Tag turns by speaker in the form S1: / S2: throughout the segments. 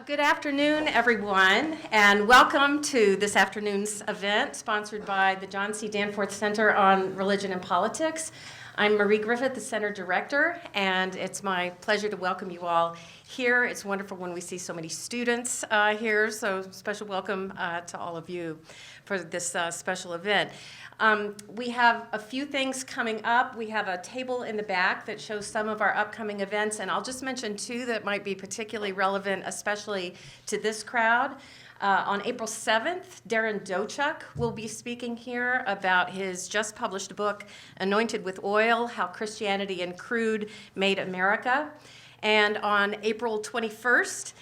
S1: Good afternoon, everyone, and welcome to this afternoon's event sponsored by the John C. Danforth Center on Religion and Politics. I'm Marie Griffith, the Center Director, and it's my pleasure to welcome you all here. It's wonderful when we see so many students here, so special welcome to all of you for this special event. We have a few things coming up. We have a table in the back that shows some of our upcoming events, and I'll just mention two that might be particularly relevant, especially to this crowd. On April 7th, Darren Dochuk will be speaking here about his just published book, Anointed with Oil, How Christianity and Crude Made America. And on April 21st,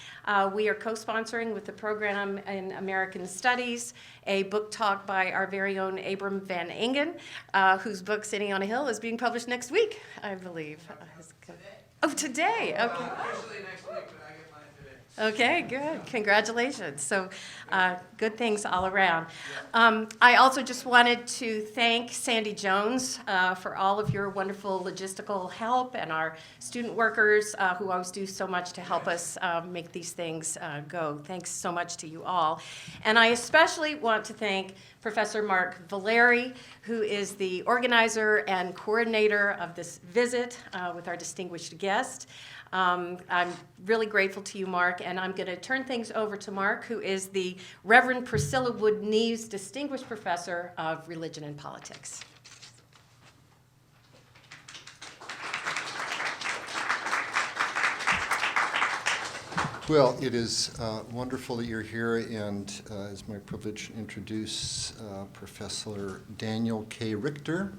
S1: we are co-sponsoring with the program in American Studies a book talk by our very own Abram Van Engen, whose book, Sitting on a Hill, is being published next week, I believe.
S2: Today.
S1: Oh, today, okay.
S2: Actually next week, but I get mine today.
S1: Okay, good. Congratulations. So good things all around. I also just wanted to thank Sandy Jones for all of your wonderful logistical help and our student workers who always do so much to help us make these things go. Thanks so much to you all. And I especially want to thank Professor Mark Valeri, who is the organizer and coordinator of this visit with our distinguished guest. I'm really grateful to you, Mark, and I'm going to turn things over to Mark, who is the Reverend Priscilla Wood Neves Distinguished Professor of Religion and Politics.
S3: Well, it is wonderful that you're here, and it's my privilege to introduce Professor Daniel K. Richter,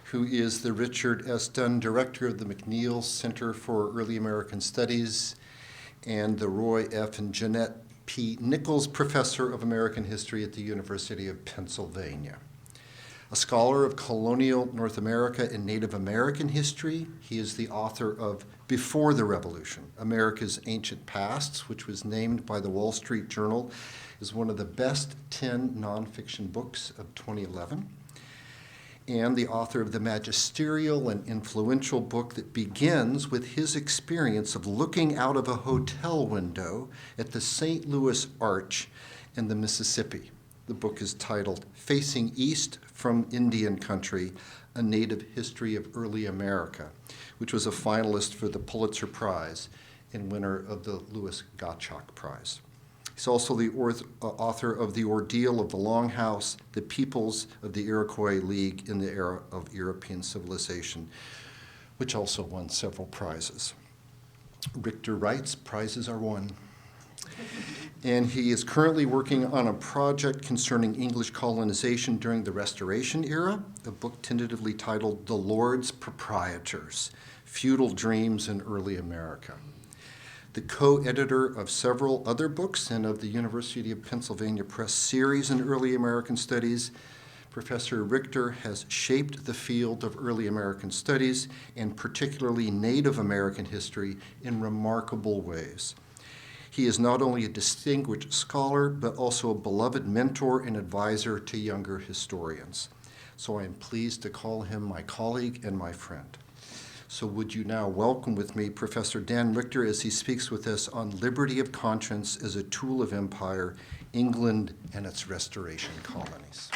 S3: who is the Richard S. Dunn Director of the McNeil Center for Early American Studies and the Roy F. and Jeanette P. Nichols Professor of American History at the University of Pennsylvania. A scholar of colonial North America and Native American history, he is the author of Before the Revolution, America's Ancient Pasts, which was named by the Wall Street Journal as one of the best 10 nonfiction books of 2011. And the author of the magisterial and influential book that begins with his experience of looking out of a hotel window at the St. Louis Arch in the Mississippi. The book is titled Facing East from Indian Country, A Native History of Early America, which was a finalist for the Pulitzer Prize and winner of the Louis Gottschalk Prize. He's also the author of The Ordeal of the Longhouse, The Peoples of the Iroquois League in the Era of European Civilization, which also won several prizes. Richter writes, prizes are won. And he is currently working on a project concerning English colonization during the Restoration era, a book tentatively titled The Lord's Proprietors, Feudal Dreams in Early America. The co-editor of several other books and of the University of Pennsylvania Press series in early American studies, Professor Richter has shaped the field of early American studies, and particularly Native American history, in remarkable ways. He is not only a distinguished scholar, but also a beloved mentor and advisor to younger historians. So I am pleased to call him my colleague and my friend. So would you now welcome with me Professor Dan Richter as he speaks with us on liberty of conscience as a tool of empire, England and its restoration colonies.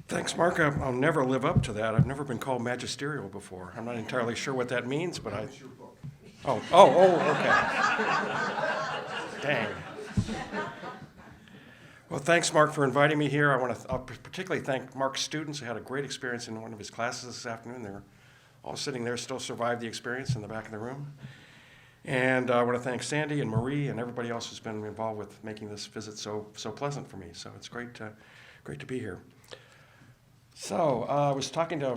S4: Thanks, Mark. I'll never live up to that. I've never been called magisterial before. I'm not entirely sure what that means, but I... Oh, okay. Dang. Well, thanks, Mark, for inviting me here. I'll particularly thank Mark's students who had a great experience in one of his classes this afternoon. They're all sitting there, still survived the experience in the back of the room. And I want to thank Sandy and Marie and everybody else who's been involved with making this visit so pleasant for me. So it's great to be here. So I was talking to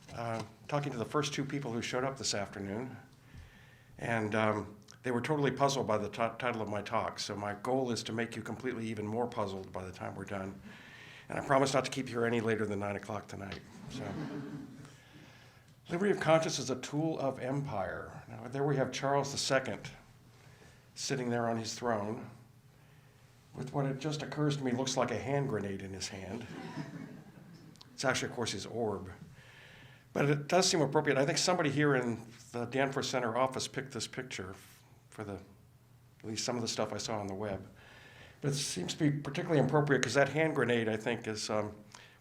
S4: the first two people who showed up this afternoon, and they were totally puzzled by the title of my talk. So my goal is to make you completely even more puzzled by the time we're done. And I promise not to keep you here any later than 9 o'clock tonight. So, liberty of conscience is a tool of empire. Now, there we have Charles II sitting there on his throne with what it just occurs to me looks like a hand grenade in his hand. It's actually, of course, his orb. But it does seem appropriate. I think somebody here in the Danforth Center office picked this picture for at least some of the stuff I saw on the web. But it seems to be particularly appropriate because that hand grenade, I think,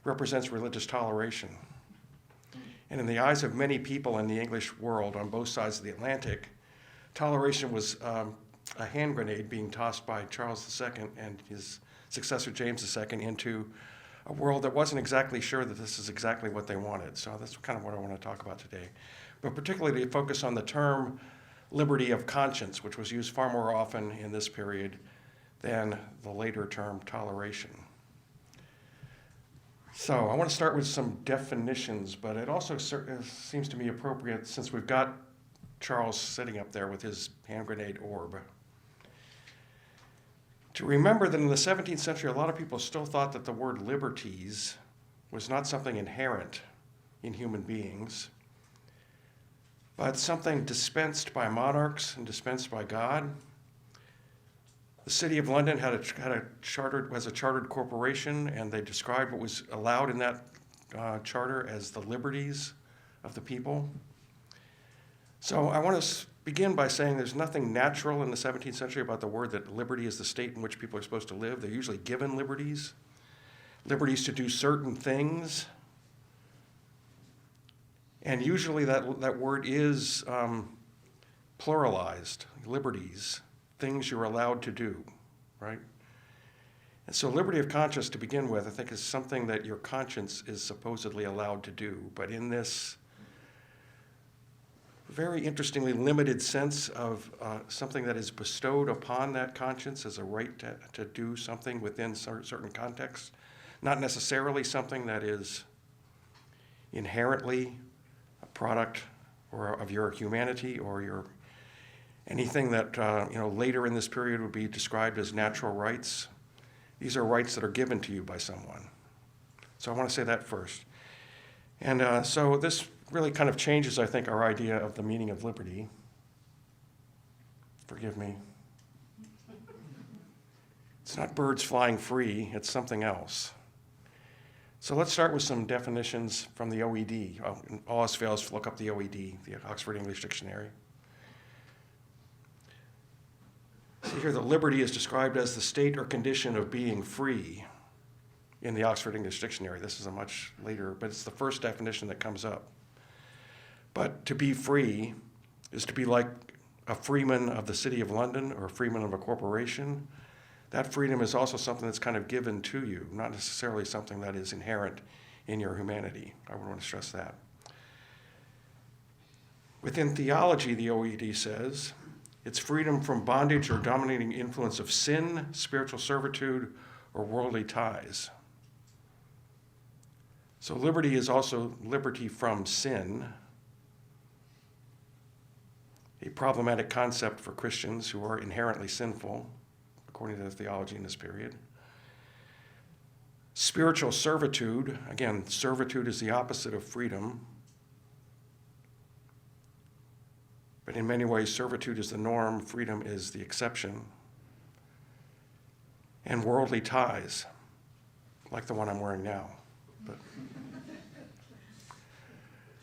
S4: represents religious toleration. And in the eyes of many people in the English world on both sides of the Atlantic, toleration was a hand grenade being tossed by Charles II and his successor James II into a world that wasn't exactly sure that this is exactly what they wanted. So that's kind of what I want to talk about today. But particularly to focus on the term liberty of conscience, which was used far more often in this period than the later term toleration. So I want to start with some definitions, but it also seems to me appropriate since we've got Charles sitting up there with his hand grenade orb, to remember that in the 17th century, a lot of people still thought that the word liberties was not something inherent in human beings, but something dispensed by monarchs and dispensed by God. The City of London was a chartered corporation, and they described what was allowed in that charter as the liberties of the people. So I want to begin by saying there's nothing natural in the 17th century about the word that liberty is the state in which people are supposed to live. They're usually given liberties to do certain things. And usually that word is pluralized, liberties, things you're allowed to do, right? And so liberty of conscience, to begin with, I think is something that your conscience is supposedly allowed to do. But in this very interestingly limited sense of something that is bestowed upon that conscience as a right to do something within certain contexts, not necessarily something that is inherently a product or of your humanity or your anything that later in this period would be described as natural rights. These are rights that are given to you by someone. So I want to say that first. And so this really kind of changes, I think, our idea of the meaning of liberty. Forgive me. It's not birds flying free, it's something else. So let's start with some definitions from the OED. All else fails, look up the OED, the Oxford English Dictionary. See here, the liberty is described as the state or condition of being free in the Oxford English Dictionary. This is a much later, but it's the first definition that comes up. But to be free is to be like a freeman of the City of London or a freeman of a corporation. That freedom is also something that's kind of given to you, not necessarily something that is inherent in your humanity. I would want to stress that. Within theology, the OED says, it's freedom from bondage or dominating influence of sin, spiritual servitude, or worldly ties. So liberty is also liberty from sin, a problematic concept for Christians who are inherently sinful, according to the theology in this period. Spiritual servitude, again, servitude is the opposite of freedom. But in many ways, servitude is the norm, freedom is the exception. And worldly ties, like the one I'm wearing now. But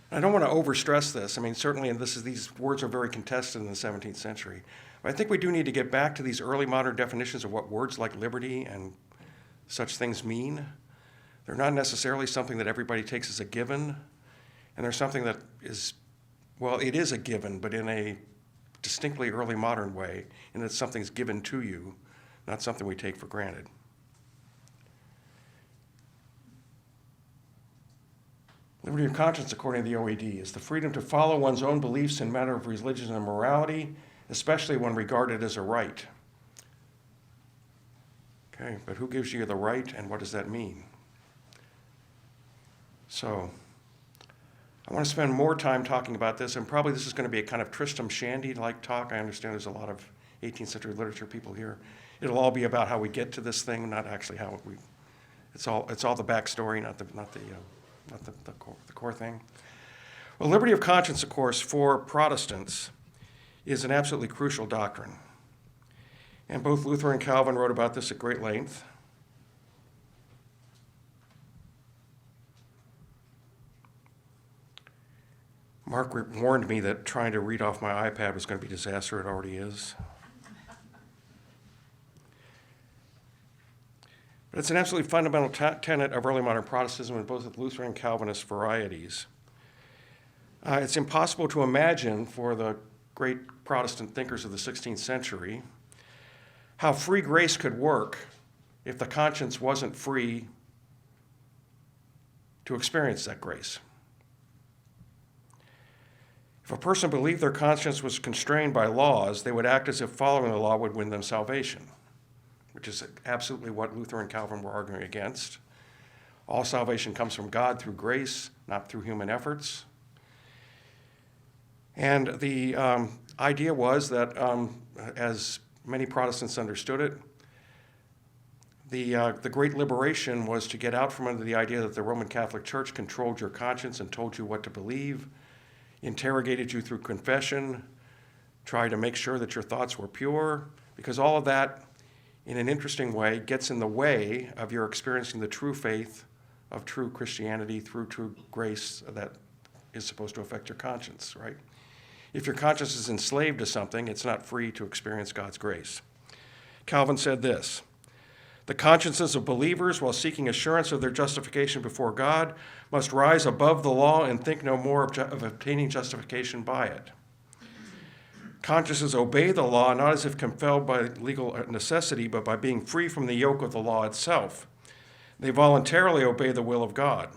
S4: I don't want to overstress this. I mean, certainly these words are very contested in the 17th century. But I think we do need to get back to these early modern definitions of what words like liberty and such things mean. They're not necessarily something that everybody takes as a given, and they're something that is, well, it is a given, but in a distinctly early modern way, in that something's given to you, not something we take for granted. Liberty of conscience, according to the OED, is the freedom to follow one's own beliefs in matter of religion and morality, especially when regarded as a right. Okay, but who gives you the right, and what does that mean? So, I want to spend more time talking about this, and probably this is going to be a kind of Tristram Shandy-like talk. I understand there's a lot of 18th century literature people here. It'll all be about how we get to this thing, not actually how we. It's all the backstory, not the core thing. Well, liberty of conscience, of course, for Protestants is an absolutely crucial doctrine. And both Luther and Calvin wrote about this at great length. Mark warned me that trying to read off my iPad was going to be a disaster. It already is. But it's an absolutely fundamental tenet of early modern Protestantism in both Lutheran and Calvinist varieties. It's impossible to imagine for the great Protestant thinkers of the 16th century how free grace could work if the conscience wasn't free to experience that grace. If a person believed their conscience was constrained by laws, they would act as if following the law would win them salvation, which is absolutely what Luther and Calvin were arguing against. All salvation comes from God through grace, not through human efforts. And the idea was that, as many Protestants understood it, the great liberation was to get out from under the idea that the Roman Catholic Church controlled your conscience and told you what to believe, interrogated you through confession, tried to make sure that your thoughts were pure, because all of that, in an interesting way, gets in the way of your experiencing the true faith of true Christianity through true grace that is supposed to affect your conscience, right? If your conscience is enslaved to something, it's not free to experience God's grace. Calvin said this: "The consciences of believers, while seeking assurance of their justification before God, must rise above the law and think no more of obtaining justification by it. Consciences obey the law not as if compelled by legal necessity, but by being free from the yoke of the law itself. They voluntarily obey the will of God.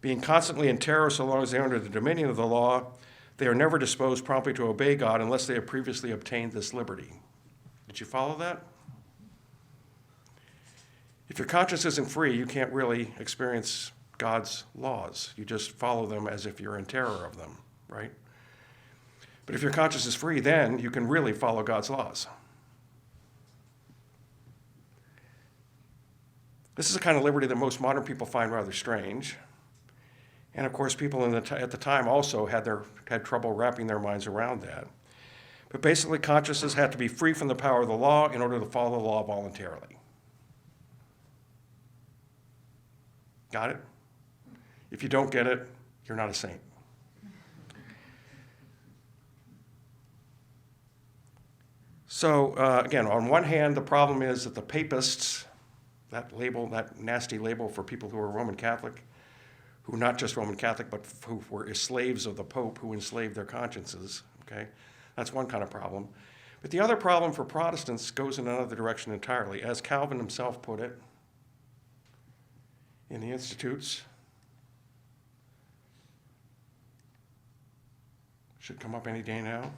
S4: Being constantly in terror so long as they are under the dominion of the law, they are never disposed promptly to obey God unless they have previously obtained this liberty." Did you follow that? If your conscience isn't free, you can't really experience God's laws. You just follow them as if you're in terror of them, right? But if your conscience is free, then you can really follow God's laws. This is a kind of liberty that most modern people find rather strange. And of course, people at the time also had trouble wrapping their minds around that. But basically, consciences had to be free from the power of the law in order to follow the law voluntarily. Got it? If you don't get it, you're not a saint. So again, on one hand, the problem is that the papists, that label, that nasty label for people who are Roman Catholic, who not just Roman Catholic, but who were slaves of the Pope, who enslaved their consciences, okay? That's one kind of problem. But the other problem for Protestants goes in another direction entirely. As Calvin himself put it in the Institutes, should come up any day now.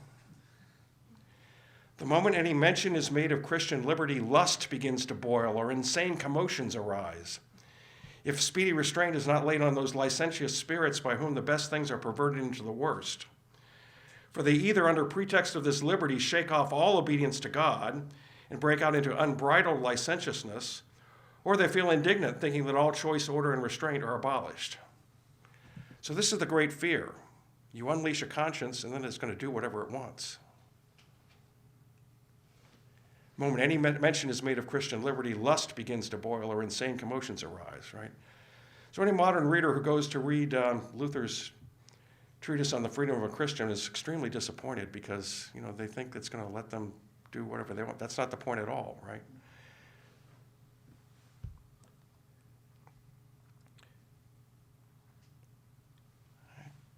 S4: "The moment any mention is made of Christian liberty, lust begins to boil or insane commotions arise. If speedy restraint is not laid on those licentious spirits by whom the best things are perverted into the worst. For they either under pretext of this liberty shake off all obedience to God and break out into unbridled licentiousness, or they feel indignant thinking that all choice, order, and restraint are abolished." So this is the great fear. You unleash a conscience and then it's going to do whatever it wants. The moment any mention is made of Christian liberty, lust begins to boil or insane commotions arise, right? So any modern reader who goes to read Luther's treatise on the freedom of a Christian is extremely disappointed because, they think it's going to let them do whatever they want. That's not the point at all, right?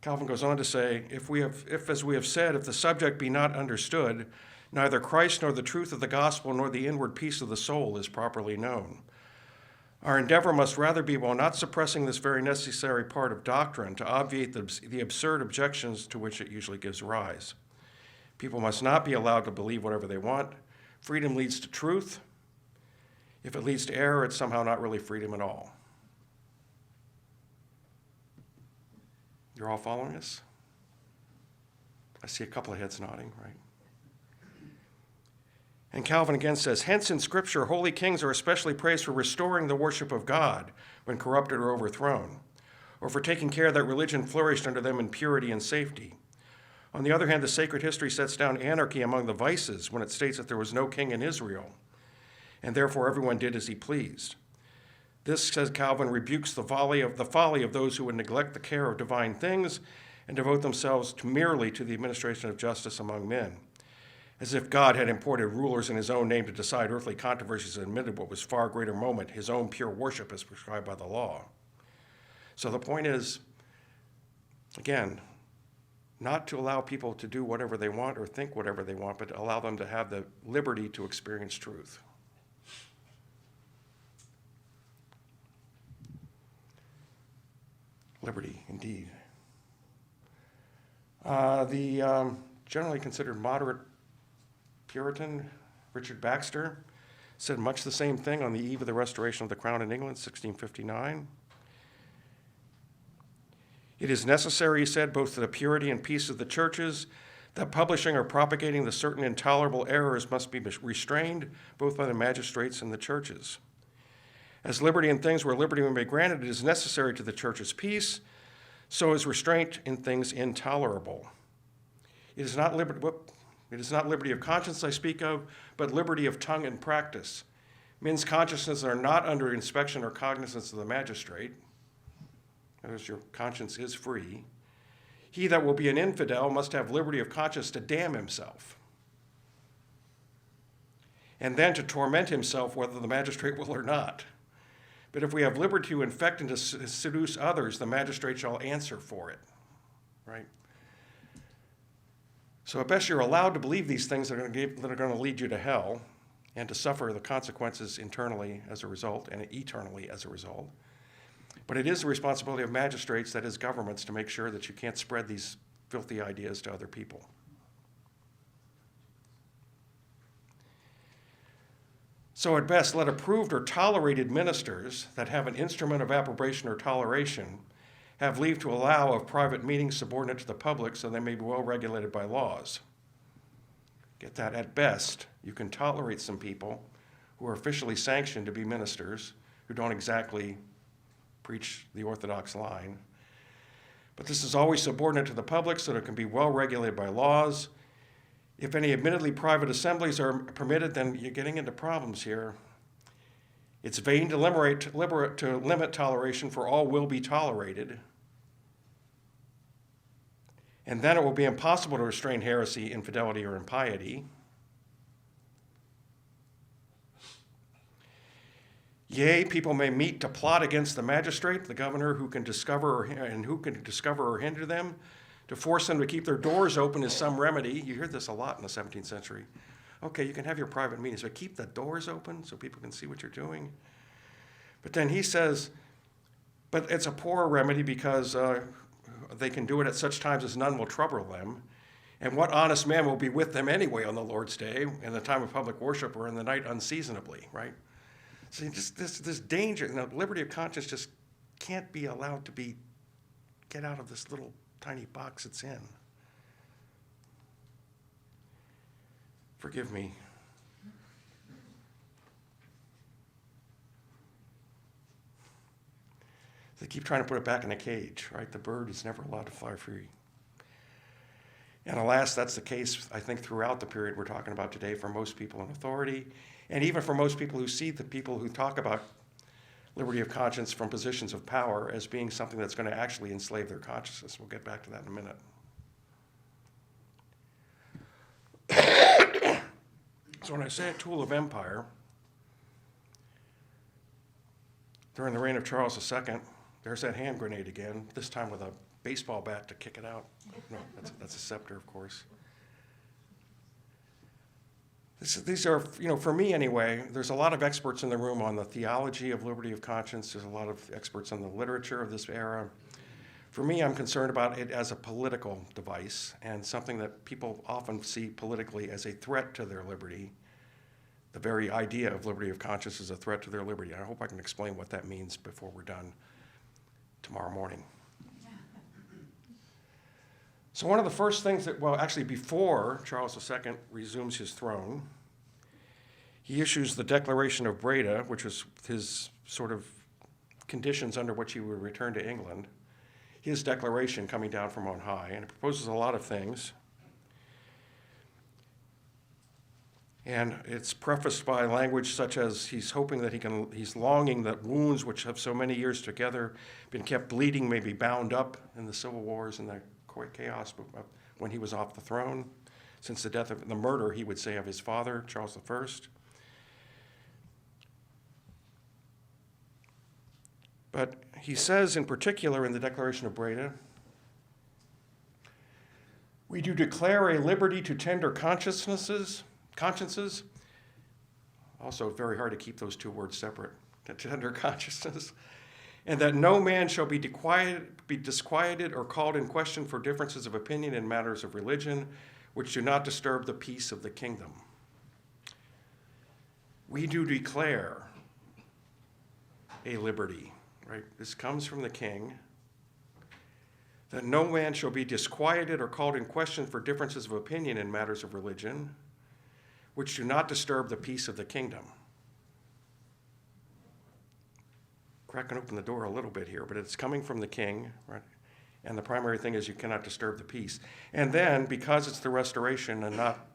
S4: Calvin goes on to say, if, as we have said, if the subject be not understood, neither Christ nor the truth of the gospel nor the inward peace of the soul is properly known. Our endeavor must rather be, while not suppressing this very necessary part of doctrine, to obviate the absurd objections to which it usually gives rise. People must not be allowed to believe whatever they want. Freedom leads to truth. If it leads to error, it's somehow not really freedom at all. You're all following us? I see a couple of heads nodding, right? And Calvin again says, "Hence in Scripture, holy kings are especially praised for restoring the worship of God when corrupted or overthrown, or for taking care that religion flourished under them in purity and safety. On the other hand, the sacred history sets down anarchy among the vices when it states that there was no king in Israel, and therefore everyone did as he pleased. This, says Calvin, rebukes the folly of those who would neglect the care of divine things and devote themselves merely to the administration of justice among men, as if God had appointed rulers in his own name to decide earthly controversies and admitted what was far greater moment, his own pure worship as prescribed by the law. So the point is, again, not to allow people to do whatever they want or think whatever they want, but to allow them to have the liberty to experience truth. Liberty, indeed. The generally considered moderate Puritan, Richard Baxter, said much the same thing on the eve of the restoration of the crown in England, 1659. It is necessary, he said, both to the purity and peace of the churches, that publishing or propagating the certain intolerable errors must be restrained both by the magistrates and the churches. As liberty in things where liberty may be granted, it is necessary to the church's peace, so is restraint in things intolerable. It is not liberty of conscience I speak of, but liberty of tongue and practice. Men's consciences are not under inspection or cognizance of the magistrate. In other words, your conscience is free. He that will be an infidel must have liberty of conscience to damn himself, and then to torment himself whether the magistrate will or not. But if we have liberty to infect and to seduce others, the magistrate shall answer for it, right? So at best, you're allowed to believe these things that are going to lead you to hell and to suffer the consequences internally as a result and eternally as a result. But it is the responsibility of magistrates, that is governments, to make sure that you can't spread these filthy ideas to other people. So at best, let approved or tolerated ministers that have an instrument of approbation or toleration have leave to allow of private meetings subordinate to the public, so they may be well regulated by laws. Get that? At best, you can tolerate some people who are officially sanctioned to be ministers, who don't exactly preach the orthodox line. But this is always subordinate to the public, so that it can be well regulated by laws. If any admittedly private assemblies are permitted, then you're getting into problems here. It's vain to limit toleration, for all will be tolerated. And then it will be impossible to restrain heresy, infidelity, or impiety. Yea, people may meet to plot against the magistrate, the governor, who can discover or hinder them. To force them to keep their doors open is some remedy. You hear this a lot in the 17th century. Okay, you can have your private meetings, but keep the doors open so people can see what you're doing. But then he says, but it's a poor remedy because they can do it at such times as none will trouble them. And what honest man will be with them anyway on the Lord's day, in the time of public worship, or in the night unseasonably, right? So just this danger, liberty of conscience just can't be allowed to get out of this little tiny box it's in. Forgive me. They keep trying to put it back in a cage, right? The bird is never allowed to fly free. And alas, that's the case, I think, throughout the period we're talking about today for most people in authority, and even for most people who see the people who talk about liberty of conscience from positions of power as being something that's going to actually enslave their consciousness. We'll get back to that in a minute. So when I say a tool of empire, during the reign of Charles II, there's that hand grenade again, this time with a baseball bat to kick it out. No, that's a scepter, of course. These are, for me anyway, there's a lot of experts in the room on the theology of liberty of conscience. There's a lot of experts on the literature of this era. For me, I'm concerned about it as a political device and something that people often see politically as a threat to their liberty. The very idea of liberty of conscience is a threat to their liberty. I hope I can explain what that means before we're done tomorrow morning. So one of the first things before Charles II resumes his throne, he issues the Declaration of Breda, which was his sort of conditions under which he would return to England, his declaration coming down from on high, and it proposes a lot of things. And it's prefaced by language such as he's longing that wounds which have so many years together been kept bleeding may be bound up in the civil wars and the chaos when he was off the throne, since the murder, he would say, of his father, Charles I. But he says in particular in the Declaration of Breda, we do declare a liberty to tender consciences, also very hard to keep those two words separate, tender consciences, and that no man shall be disquieted or called in question for differences of opinion in matters of religion, which do not disturb the peace of the kingdom. We do declare a liberty, right? This comes from the king, that no man shall be disquieted or called in question for differences of opinion in matters of religion, which do not disturb the peace of the kingdom. Cracking open the door a little bit here, but it's coming from the king, right? And the primary thing is you cannot disturb the peace. And then, because it's the Restoration and not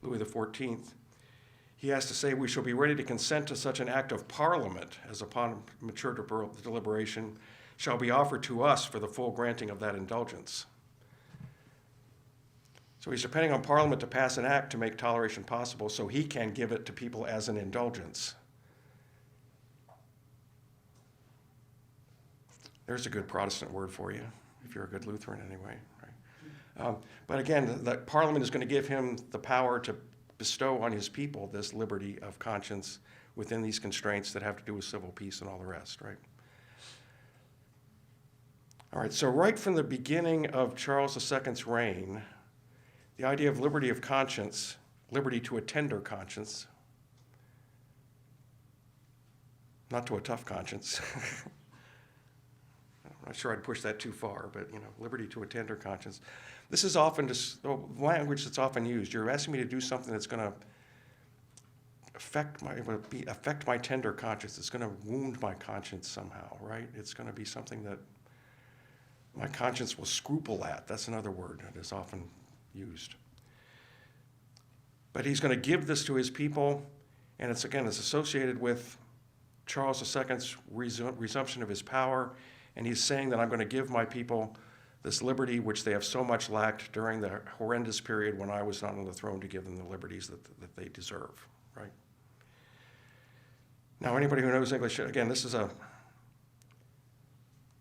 S4: Louis XIV, he has to say we shall be ready to consent to such an act of Parliament as upon mature deliberation shall be offered to us for the full granting of that indulgence. So he's depending on Parliament to pass an act to make toleration possible so he can give it to people as an indulgence. There's a good Protestant word for you, if you're a good Lutheran anyway. Right? But again, the Parliament is going to give him the power to bestow on his people this liberty of conscience within these constraints that have to do with civil peace and all the rest, right? All right, so right from the beginning of Charles II's reign, the idea of liberty of conscience, liberty to a tender conscience, not to a tough conscience. I'm not sure I'd push that too far, but liberty to a tender conscience. This is often just the language that's often used. You're asking me to do something that's going to affect my tender conscience. It's going to wound my conscience somehow, right? It's going to be something that my conscience will scruple at. That's another word that is often used. But he's going to give this to his people, and it's associated with Charles II's resumption of his power, and he's saying that I'm going to give my people this liberty which they have so much lacked during the horrendous period when I was not on the throne, to give them the liberties that they deserve, right? Now, anybody who knows English, again, this is a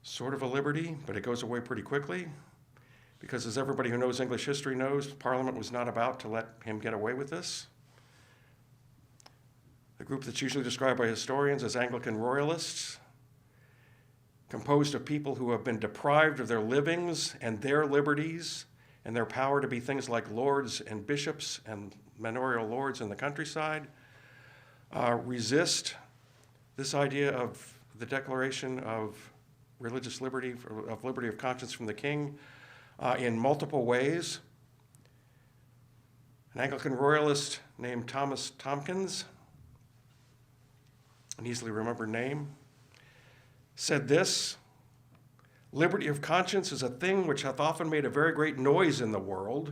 S4: sort of a liberty, but it goes away pretty quickly, because as everybody who knows English history knows, Parliament was not about to let him get away with this. The group that's usually described by historians as Anglican Royalists, composed of people who have been deprived of their livings and their liberties and their power to be things like lords and bishops and manorial lords in the countryside, resist this idea of the Declaration of religious liberty, of liberty of conscience from the king, in multiple ways. An Anglican Royalist named Thomas Tomkins, an easily remembered name, said this: liberty of conscience is a thing which hath often made a very great noise in the world,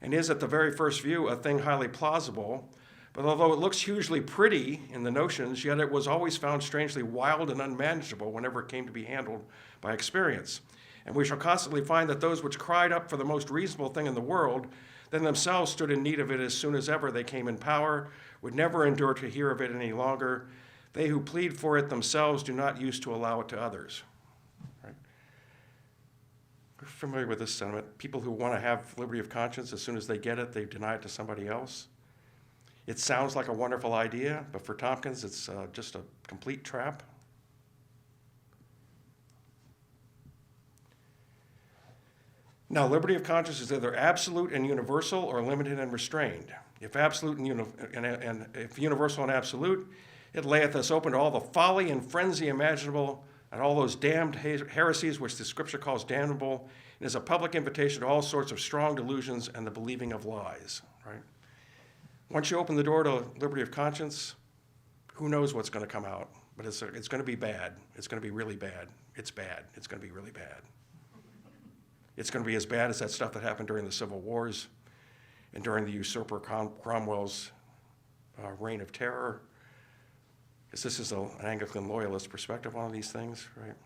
S4: and is at the very first view a thing highly plausible. But although it looks hugely pretty in the notions, yet it was always found strangely wild and unmanageable whenever it came to be handled by experience. And we shall constantly find that those which cried up for the most reasonable thing in the world, then themselves stood in need of it as soon as ever they came in power, would never endure to hear of it any longer. They who plead for it themselves do not use to allow it to others. Right? We're familiar with this sentiment. People who want to have liberty of conscience, as soon as they get it, they deny it to somebody else. It sounds like a wonderful idea, but for Tompkins, it's just a complete trap. Now, liberty of conscience is either absolute and universal or limited and restrained. If absolute and if universal and absolute, it layeth us open to all the folly and frenzy imaginable and all those damned heresies which the Scripture calls damnable, and is a public invitation to all sorts of strong delusions and the believing of lies. Right? Once you open the door to liberty of conscience, who knows what's going to come out? But it's going to be bad. It's going to be really bad. It's bad. It's going to be really bad. It's going to be as bad as that stuff that happened during the Civil Wars and during the usurper Cromwell's reign of terror. Because this is an Anglican loyalist perspective on these things, right?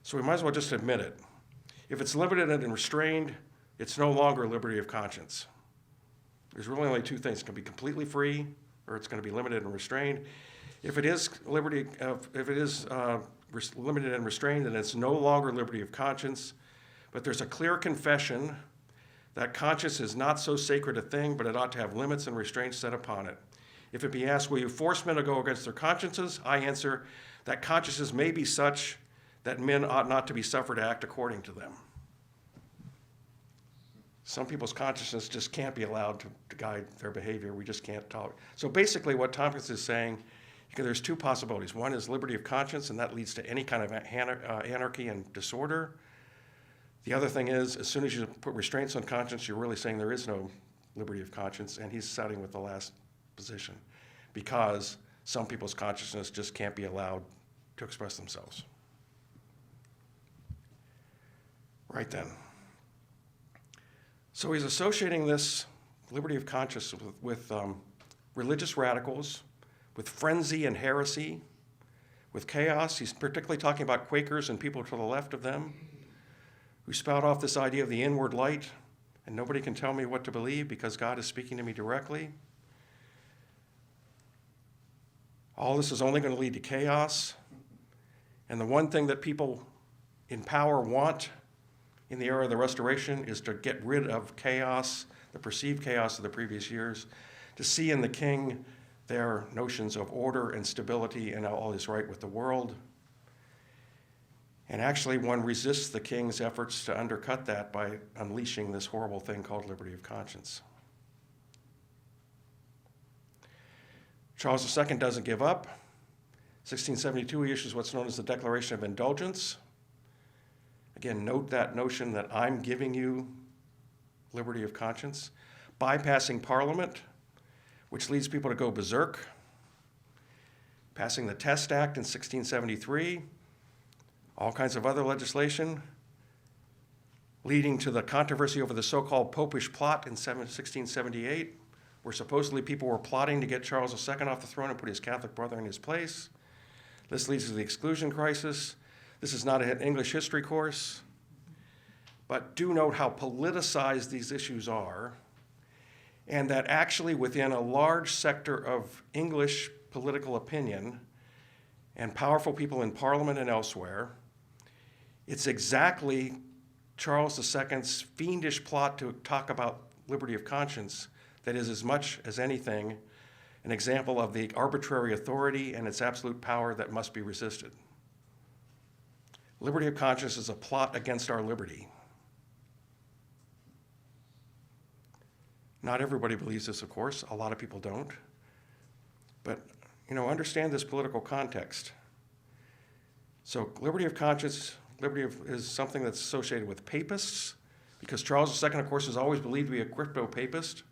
S4: So we might as well just admit it. If it's limited and restrained, it's no longer liberty of conscience. There's really only two things. It can be completely free, or it's going to be limited and restrained. If it is limited and restrained, then it's no longer liberty of conscience. But there's a clear confession that conscience is not so sacred a thing, but it ought to have limits and restraints set upon it. If it be asked, will you force men to go against their consciences? I answer that consciences may be such that men ought not to be suffered to act according to them. Some people's consciences just can't be allowed to guide their behavior. We just can't tolerate. So basically what Tompkins is saying, there's two possibilities. One is liberty of conscience, and that leads to any kind of anarchy and disorder. The other thing is, as soon as you put restraints on conscience, you're really saying there is no liberty of conscience, and he's siding with the last position because some people's consciousness just can't be allowed to express themselves. Right then. So he's associating this liberty of conscience with religious radicals, with frenzy and heresy, with chaos. He's particularly talking about Quakers and people to the left of them who spout off this idea of the inward light, and nobody can tell me what to believe because God is speaking to me directly. All this is only going to lead to chaos. And the one thing that people in power want in the era of the Restoration is to get rid of chaos, the perceived chaos of the previous years, to see in the king their notions of order and stability and all is right with the world. And actually, one resists the king's efforts to undercut that by unleashing this horrible thing called liberty of conscience. Charles II doesn't give up. 1672, he issues what's known as the Declaration of Indulgence. Again, note that notion that I'm giving you liberty of conscience. Bypassing Parliament, which leads people to go berserk. Passing the Test Act in 1673. All kinds of other legislation. Leading to the controversy over the so-called Popish plot in 1678, where supposedly people were plotting to get Charles II off the throne and put his Catholic brother in his place. This leads to the Exclusion Crisis. This is not an English history course, but do note how politicized these issues are, and that actually within a large sector of English political opinion and powerful people in Parliament and elsewhere, it's exactly Charles II's fiendish plot to talk about liberty of conscience that is, as much as anything, an example of the arbitrary authority and its absolute power that must be resisted. Liberty of conscience is a plot against our liberty. Not everybody believes this, of course. A lot of people don't. But, understand this political context. So liberty of conscience, is something that's associated with papists, because Charles II, of course, is always believed to be a crypto-papist.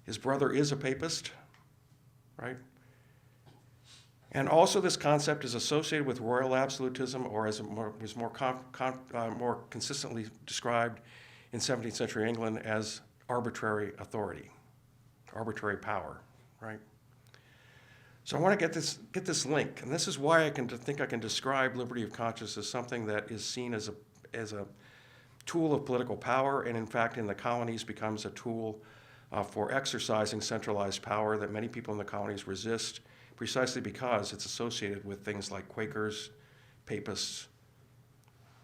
S4: His brother is a papist, right? And also this concept is associated with royal absolutism, or as it was more consistently described in 17th century England as arbitrary authority, arbitrary power, right? So I want to get this link, and this is why I think I can describe liberty of conscience as something that is seen as a tool of political power, and in fact in the colonies becomes a tool for exercising centralized power that many people in the colonies resist, precisely because it's associated with things like Quakers, Papists,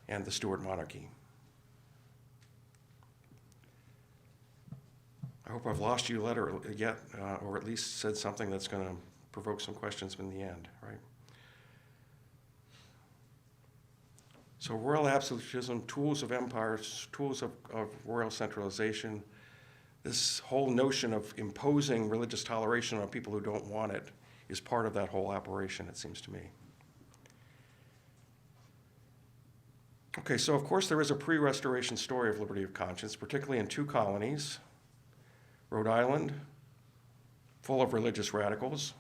S4: and the Stuart monarchy. I hope I've lost you yet, or at least said something that's going to provoke some questions in the end, right? So royal absolutism, tools of empires, tools of royal centralization, this whole notion of imposing religious toleration on people who don't want it is part of that whole operation, it seems to me. Okay, so of course there is a pre-Restoration story of liberty of conscience, particularly in two colonies, Rhode Island, full of religious radicals.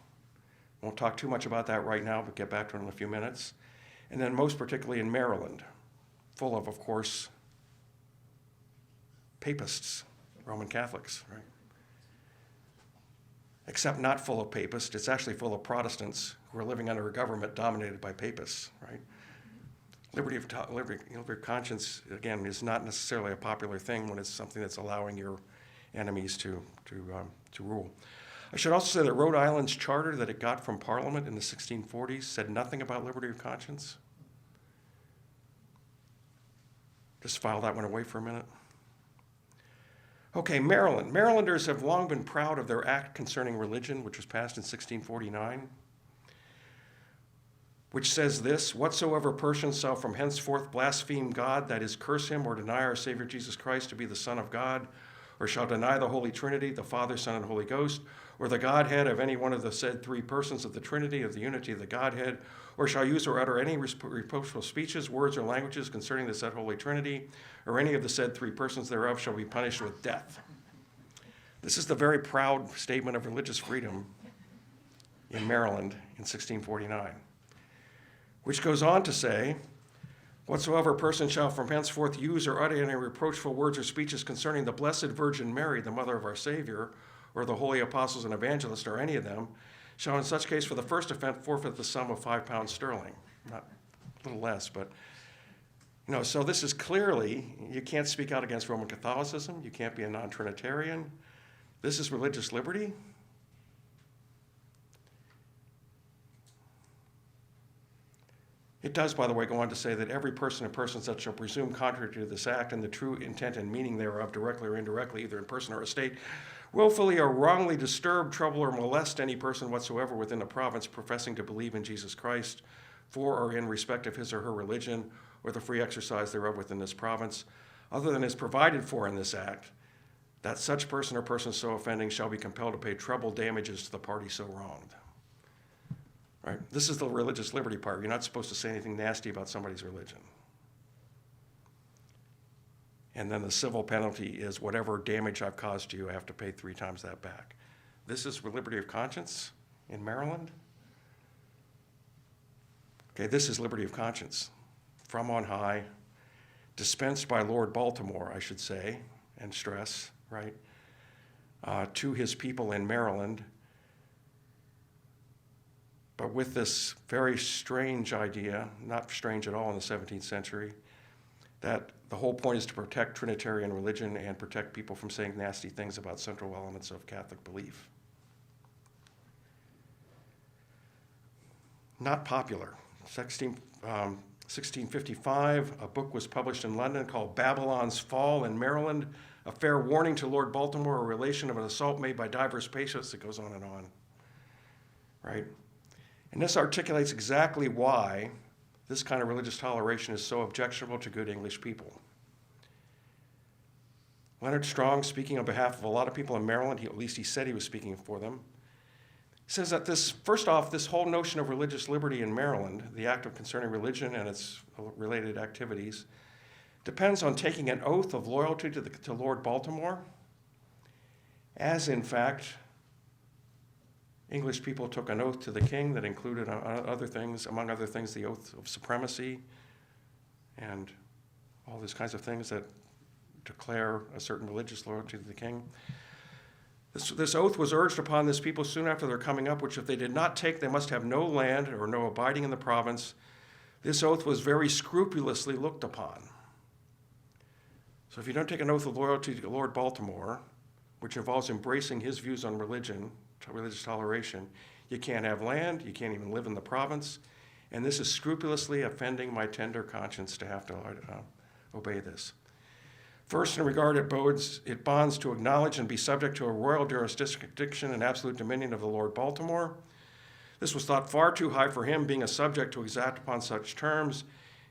S4: Won't talk too much about that right now, but get back to it in a few minutes. And then most particularly in Maryland, full of course, papists, Roman Catholics, right? Except not full of papists, it's actually full of Protestants who are living under a government dominated by papists, right? liberty of conscience, again, is not necessarily a popular thing when it's something that's allowing your enemies to rule. I should also say that Rhode Island's charter that it got from Parliament in the 1640s said nothing about liberty of conscience. Just file that one away for a minute. Okay, Maryland. Marylanders have long been proud of their act concerning religion, which was passed in 1649, which says this: whatsoever person shall from henceforth blaspheme God, that is, curse him or deny our Savior Jesus Christ to be the Son of God, or shall deny the Holy Trinity, the Father, Son, and Holy Ghost, or the Godhead of any one of the said three persons of the Trinity, of the unity of the Godhead, or shall use or utter any reproachful speeches, words, or languages concerning the said Holy Trinity, or any of the said three persons thereof, shall be punished with death. This is the very proud statement of religious freedom in Maryland in 1649, which goes on to say, whatsoever person shall from henceforth use or utter any reproachful words or speeches concerning the Blessed Virgin Mary, the mother of our Savior, or the holy apostles and evangelists, or any of them, shall in such case for the first offense forfeit the sum of £5 not a little less, but, so this is clearly, you can't speak out against Roman Catholicism, you can't be a non-Trinitarian. This is religious liberty. It does, by the way, go on to say that every person and persons that shall presume contrary to this act and the true intent and meaning thereof, directly or indirectly, either in person or estate, willfully or wrongly disturb, trouble, or molest any person whatsoever within the province professing to believe in Jesus Christ, for or in respect of his or her religion, or the free exercise thereof within this province, other than is provided for in this act, that such person or persons so offending shall be compelled to pay treble damages to the party so wronged. Right? This is the religious liberty part. You're not supposed to say anything nasty about somebody's religion. And then the civil penalty is whatever damage I've caused to you, I have to pay 3 times that back. This is liberty of conscience in Maryland. Okay, this is liberty of conscience from on high, dispensed by Lord Baltimore, I should say, and stress, right, to his people in Maryland. But with this very strange idea, not strange at all in the 17th century, that the whole point is to protect Trinitarian religion and protect people from saying nasty things about central elements of Catholic belief. Not popular. 1655, a book was published in London called Babylon's Fall in Maryland, a fair warning to Lord Baltimore, a relation of an assault made by divers patients. It goes on and on, right? And this articulates exactly why this kind of religious toleration is so objectionable to good English people. Leonard Strong, speaking on behalf of a lot of people in Maryland, at least he said he was speaking for them, says that first off, this whole notion of religious liberty in Maryland, the act of concerning religion and its related activities, depends on taking an oath of loyalty to Lord Baltimore, as in fact, English people took an oath to the king that included other things, among other things, the oath of supremacy and all these kinds of things that declare a certain religious loyalty to the king. This oath was urged upon this people soon after their coming up, which if they did not take, they must have no land or no abiding in the province. This oath was very scrupulously looked upon. So if you don't take an oath of loyalty to Lord Baltimore, which involves embracing his views on religion, religious toleration, you can't have land, you can't even live in the province, and this is scrupulously offending my tender conscience to have to obey this. First, in regard it bonds to acknowledge and be subject to a royal jurisdiction and absolute dominion of the Lord Baltimore. This was thought far too high for him, being a subject to exact upon such terms,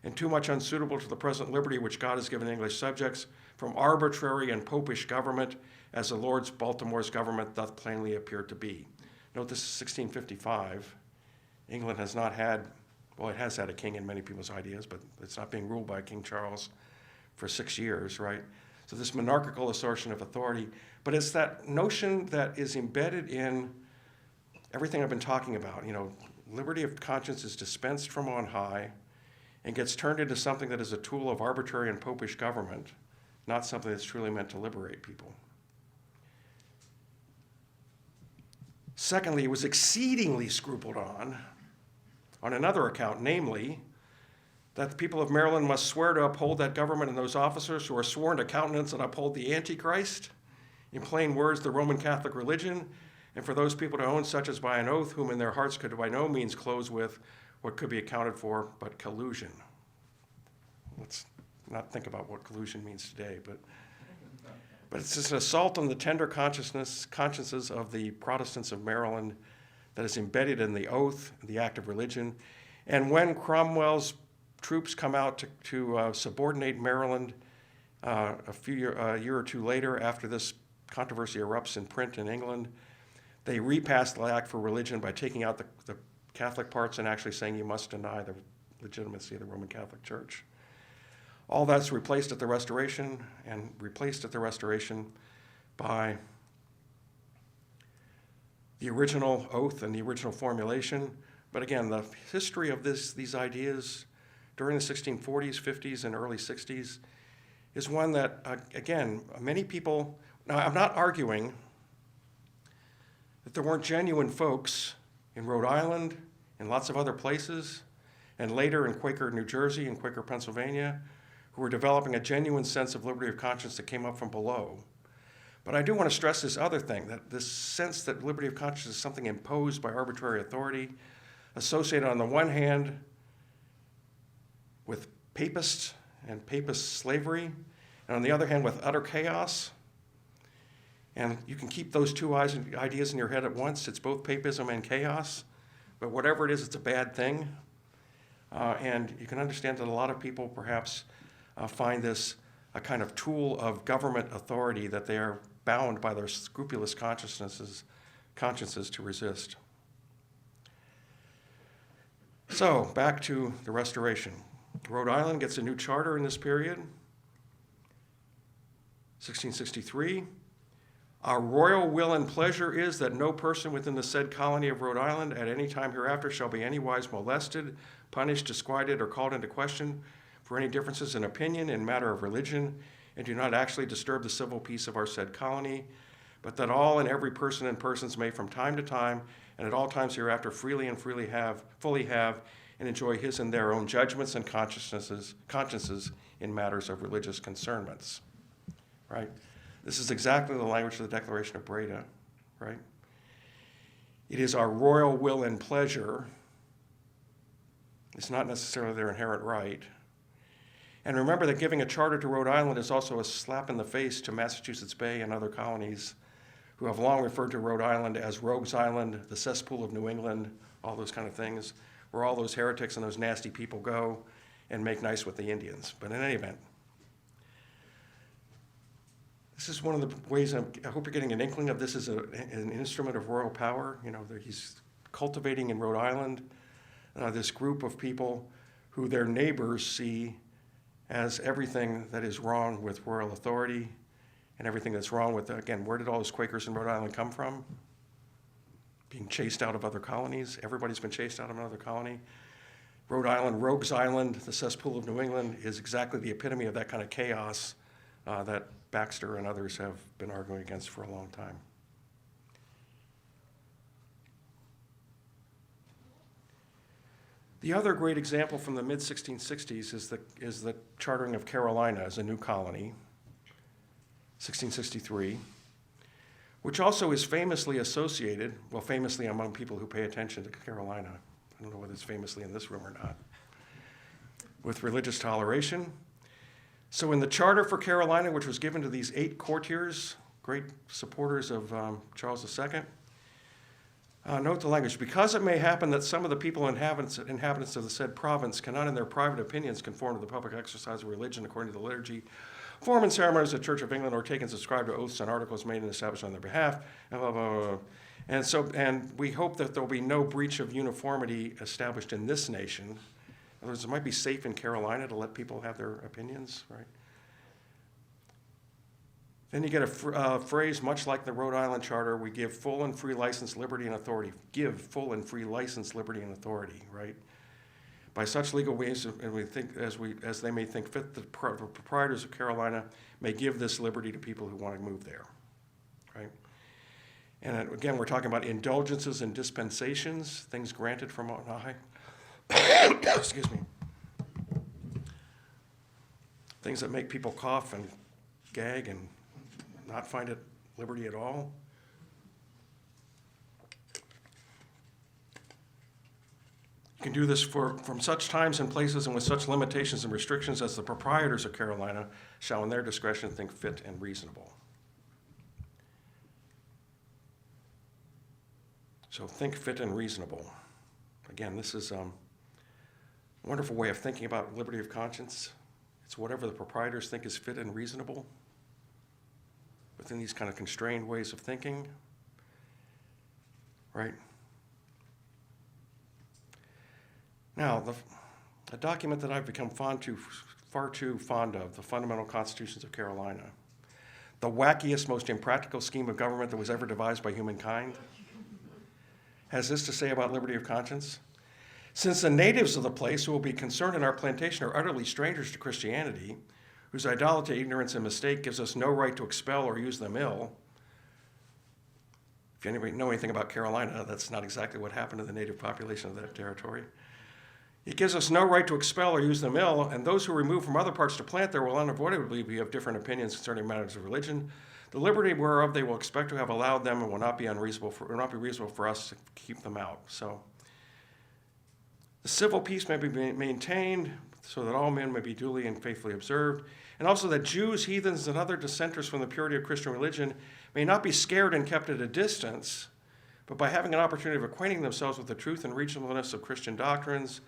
S4: and too much unsuitable to the present liberty which God has given English subjects from arbitrary and popish government, as the Lord Baltimore's government doth plainly appear to be. Note this is 1655. England has not had, well, it has had a king in many people's ideas, but it's not being ruled by King Charles for 6 years, right? So this monarchical assertion of authority, but it's that notion that is embedded in everything I've been talking about. Liberty of conscience is dispensed from on high and gets turned into something that is a tool of arbitrary and popish government, not something that's truly meant to liberate people. Secondly, it was exceedingly scrupled on another account, namely that the people of Maryland must swear to uphold that government and those officers who are sworn to countenance and uphold the Antichrist, in plain words, the Roman Catholic religion, and for those people to own such as by an oath, whom in their hearts could by no means close with what could be accounted for but collusion. Let's not think about what collusion means today, but it's just an assault on the tender consciences of the Protestants of Maryland that is embedded in the oath, the act of religion. And when Cromwell's troops come out to subordinate Maryland a year or two later, after this controversy erupts in print in England, they repass the act for religion by taking out the Catholic parts and actually saying you must deny the legitimacy of the Roman Catholic Church. All that's replaced at the Restoration by the original oath and the original formulation. But again, the history of these ideas during the 1640s, 50s, and early 60s is one that, again, many people, now I'm not arguing that there weren't genuine folks in Rhode Island, in lots of other places, and later in Quaker New Jersey and Quaker Pennsylvania, who were developing a genuine sense of liberty of conscience that came up from below. But I do want to stress this other thing, that this sense that liberty of conscience is something imposed by arbitrary authority, associated on the one hand with papists and papist slavery, and on the other hand with utter chaos. And you can keep those two ideas in your head at once. It's both papism and chaos, but whatever it is, it's a bad thing. And you can understand that a lot of people perhaps find this a kind of tool of government authority that they are bound by their scrupulous consciences to resist. So, back to the Restoration. Rhode Island gets a new charter in this period, 1663. Our royal will and pleasure is that no person within the said colony of Rhode Island at any time hereafter shall be anywise molested, punished, disquieted, or called into question for any differences in opinion in matter of religion, and do not actually disturb the civil peace of our said colony, but that all and every person and persons may from time to time and at all times hereafter fully have and enjoy his and their own judgments and consciences in matters of religious concernments. Right? This is exactly the language of the Declaration of Breda, right? It is our royal will and pleasure. It's not necessarily their inherent right. And remember that giving a charter to Rhode Island is also a slap in the face to Massachusetts Bay and other colonies who have long referred to Rhode Island as Rogues Island, the cesspool of New England, all those kind of things, where all those heretics and those nasty people go and make nice with the Indians. But in any event, this is one of the ways I hope you're getting an inkling of this as an instrument of royal power. You know, that he's cultivating in Rhode Island this group of people who their neighbors see as everything that is wrong with royal authority and everything that's wrong with, again, where did all those Quakers in Rhode Island come from? Being chased out of other colonies. Everybody's been chased out of another colony. Rhode Island, Rogues Island, the cesspool of New England, is exactly the epitome of that kind of chaos that Baxter and others have been arguing against for a long time. The other great example from the mid-1660s is the chartering of Carolina as a new colony, 1663, which also is famously associated, well, famously among people who pay attention to Carolina, I don't know whether it's famously in this room or not, with religious toleration. So in the charter for Carolina, which was given to these 8 courtiers, great supporters of Charles II, note the language. Because it may happen that some of the people inhabitants of the said province cannot in their private opinions conform to the public exercise of religion according to the liturgy, form and ceremonies of the Church of England, or take and subscribe to oaths and articles made and established on their behalf, and blah, blah, blah, blah. And we hope that there will be no breach of uniformity established in this nation. In other words, it might be safe in Carolina to let people have their opinions, right? Then you get a phrase much like the Rhode Island Charter, we give full and free license, liberty, and authority. Give full and free license, liberty, and authority, right? By such legal ways, and we think as they may think fit, the proprietors of Carolina may give this liberty to people who want to move there, right? And again, we're talking about indulgences and dispensations, things granted from on high. Excuse me. things that make people cough and gag and not find it liberty at all. You can do this from such times and places and with such limitations and restrictions as the proprietors of Carolina shall in their discretion think fit and reasonable. So think fit and reasonable. Again, this is a wonderful way of thinking about liberty of conscience. It's whatever the proprietors think is fit and reasonable within these kind of constrained ways of thinking, right? Now, a document that I've become far too fond of, the Fundamental Constitutions of Carolina, the wackiest, most impractical scheme of government that was ever devised by humankind, has this to say about liberty of conscience. Since the natives of the place who will be concerned in our plantation are utterly strangers to Christianity, whose idolatry, ignorance, and mistake gives us no right to expel or use them ill. If anybody know anything about Carolina, that's not exactly what happened to the native population of that territory. It gives us no right to expel or use them ill, and those who remove from other parts to plant there will unavoidably be of different opinions concerning matters of religion, the liberty whereof they will expect to have allowed them and will not be reasonable for us to keep them out. So the civil peace may be maintained so that all men may be duly and faithfully observed, and also that Jews, heathens, and other dissenters from the purity of Christian religion may not be scared and kept at a distance, but by having an opportunity of acquainting themselves with the truth and reasonableness of Christian doctrines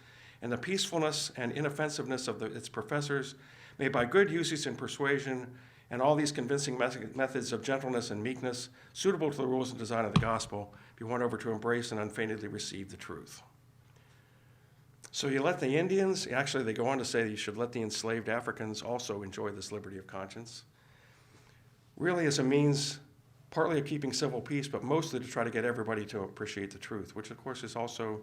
S4: and the peacefulness and inoffensiveness of its professors, may by good usage and persuasion and all these convincing methods of gentleness and meekness, suitable to the rules and design of the gospel, be won over to embrace and unfeignedly receive the truth. So you let the Indians, actually they go on to say that you should let the enslaved Africans also enjoy this liberty of conscience, really as a means partly of keeping civil peace, but mostly to try to get everybody to appreciate the truth, which of course is also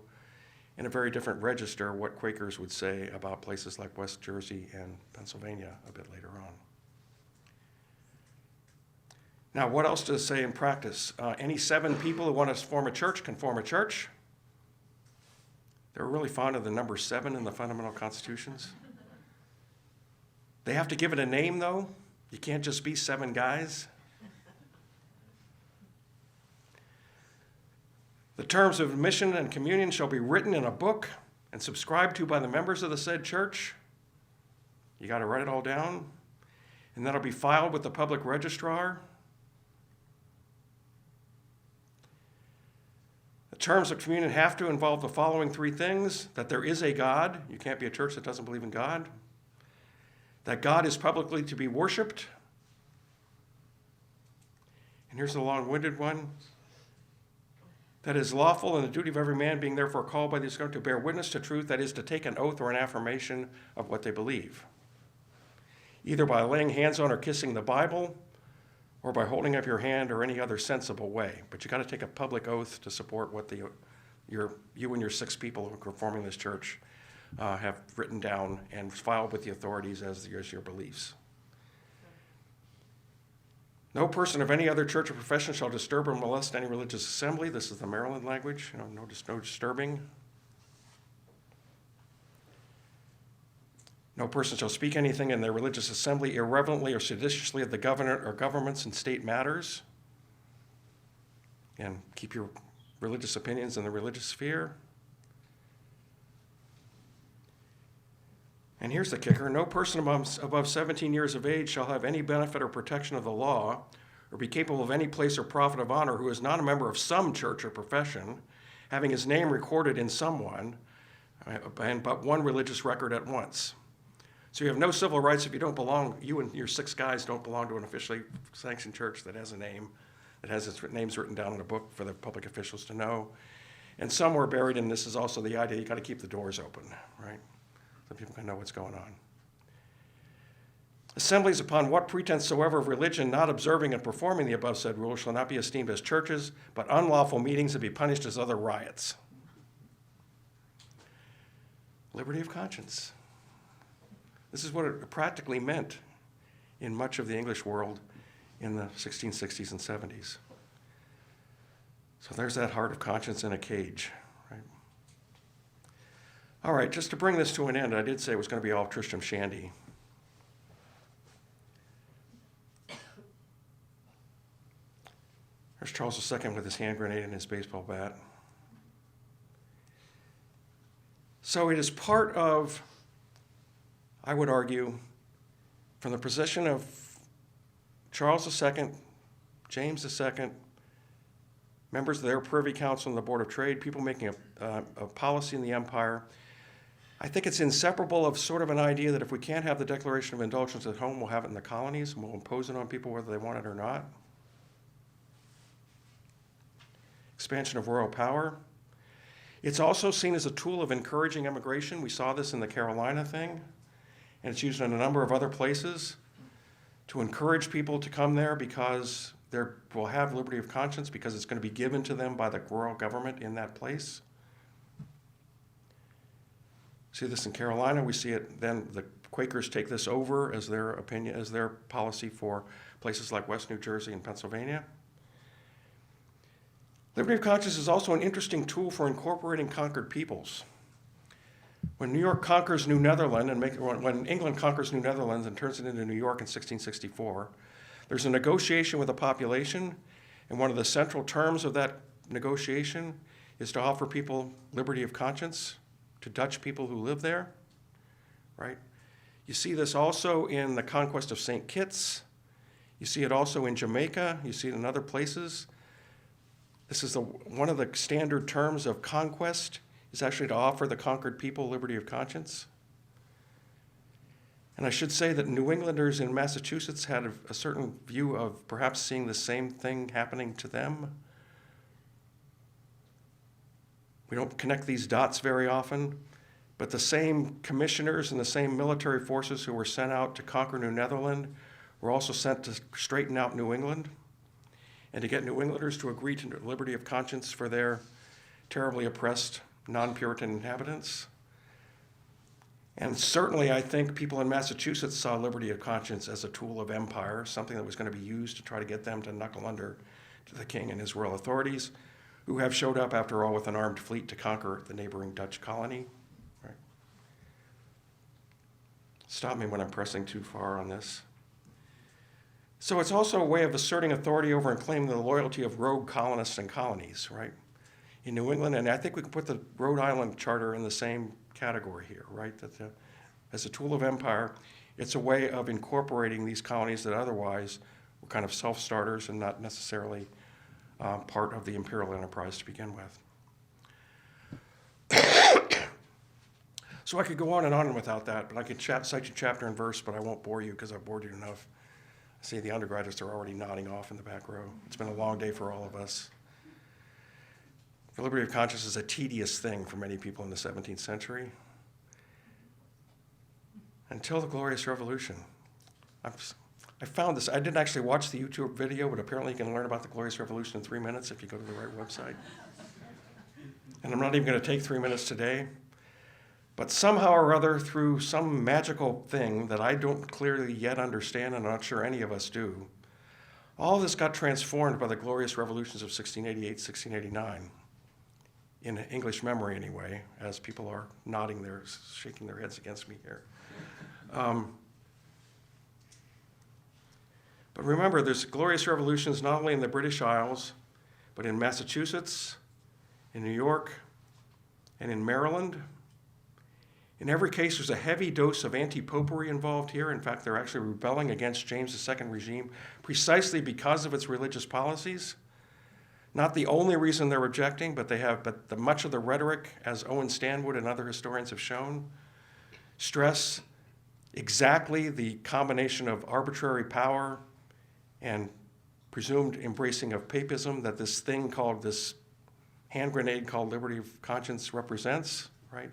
S4: in a very different register what Quakers would say about places like West Jersey and Pennsylvania a bit later on. Now, what else does it say in practice? Any 7 people who want to form a church can form a church. They're really fond of the number 7 in the fundamental constitutions. They have to give it a name, though. You can't just be 7 guys. The terms of admission and communion shall be written in a book and subscribed to by the members of the said church. You got to write it all down. And that'll be filed with the public registrar. The terms of communion have to involve the following 3 things: that there is a God. You can't be a church that doesn't believe in God. That God is publicly to be worshiped. And here's the long-winded one. That is lawful, and the duty of every man being therefore called by the Scripture to bear witness to truth, that is, to take an oath or an affirmation of what they believe, either by laying hands on or kissing the Bible, or by holding up your hand or any other sensible way. But you got to take a public oath to support what you and your 6 people who are forming this church have written down and filed with the authorities as your beliefs. No person of any other church or profession shall disturb or molest any religious assembly. This is the Maryland language. No disturbing. No person shall speak anything in their religious assembly irreverently or seditiously of the governor or governments and state matters. And keep your religious opinions in the religious sphere. And here's the kicker. No person above 17 years of age shall have any benefit or protection of the law or be capable of any place or profit of honor who is not a member of some church or profession, having his name recorded in someone, and but one religious record at once. So you have no civil rights if you don't belong, you and your 6 guys don't belong to an officially sanctioned church that has a name, that has its names written down in a book for the public officials to know. And somewhere buried in this is also the idea you got to keep the doors open, right? So people can know what's going on. Assemblies upon what pretense soever of religion not observing and performing the above said rules shall not be esteemed as churches, but unlawful meetings and be punished as other riots. Liberty of conscience. This is what it practically meant in much of the English world in the 1660s and 70s. So there's that heart of conscience in a cage, right? All right, just to bring this to an end, I did say it was going to be all Tristram Shandy. There's Charles II with his hand grenade and his baseball bat. So it is part of, I would argue, from the position of Charles II, James II, members of their Privy Council and the Board of Trade, people making a policy in the empire, I think it's inseparable of sort of an idea that if we can't have the Declaration of Indulgence at home, we'll have it in the colonies, and we'll impose it on people whether they want it or not. Expansion of royal power. It's also seen as a tool of encouraging immigration. We saw this in the Carolina thing, and it's used in a number of other places to encourage people to come there because they will have liberty of conscience because it's going to be given to them by the royal government in that place. See this in Carolina. We see it then the Quakers take this over as their opinion, as their policy for places like West New Jersey and Pennsylvania. Liberty of conscience is also an interesting tool for incorporating conquered peoples. When New York conquers New Netherland, when England conquers New Netherlands and turns it into New York in 1664, there's a negotiation with the population, and one of the central terms of that negotiation is to offer people liberty of conscience to Dutch people who live there, right? You see this also in the conquest of St. Kitts. You see it also in Jamaica. You see it in other places. This is one of the standard terms of conquest is actually to offer the conquered people liberty of conscience. And I should say that New Englanders in Massachusetts had a certain view of perhaps seeing the same thing happening to them. We don't connect these dots very often, but the same commissioners and the same military forces who were sent out to conquer New Netherland were also sent to straighten out New England and to get New Englanders to agree to liberty of conscience for their terribly oppressed non-Puritan inhabitants. And certainly I think people in Massachusetts saw liberty of conscience as a tool of empire, something that was going to be used to try to get them to knuckle under to the king and his royal authorities, who have showed up, after all, with an armed fleet to conquer the neighboring Dutch colony. Right. Stop me when I'm pressing too far on this. So it's also a way of asserting authority over and claiming the loyalty of rogue colonists and colonies, right? In New England, and I think we can put the Rhode Island Charter in the same category here, right? That as a tool of empire, it's a way of incorporating these colonies that otherwise were kind of self-starters and not necessarily part of the imperial enterprise to begin with. So I could go on and without that, but I could cite you chapter and verse, but I won't bore you because I've bored you enough. I see the undergraduates are already nodding off in the back row. It's been a long day for all of us. The liberty of conscience is a tedious thing for many people in the 17th century. Until the Glorious Revolution. I found this. I didn't actually watch the YouTube video, but apparently you can learn about the Glorious Revolution in 3 minutes if you go to the right website. And I'm not even going to take 3 minutes today. But somehow or other, through some magical thing that I don't clearly yet understand, and I'm not sure any of us do, all this got transformed by the Glorious Revolutions of 1688, 1689. In English memory anyway, as people are nodding there, shaking their heads against me here. But remember, there's glorious revolutions not only in the British Isles, but in Massachusetts, in New York, and in Maryland. In every case, there's a heavy dose of anti-popery involved here. In fact, they're actually rebelling against James II regime precisely because of its religious policies. Not the only reason they're objecting, but much of the rhetoric, as Owen Stanwood and other historians have shown, stress exactly the combination of arbitrary power and presumed embracing of papism that this hand grenade called liberty of conscience represents, right?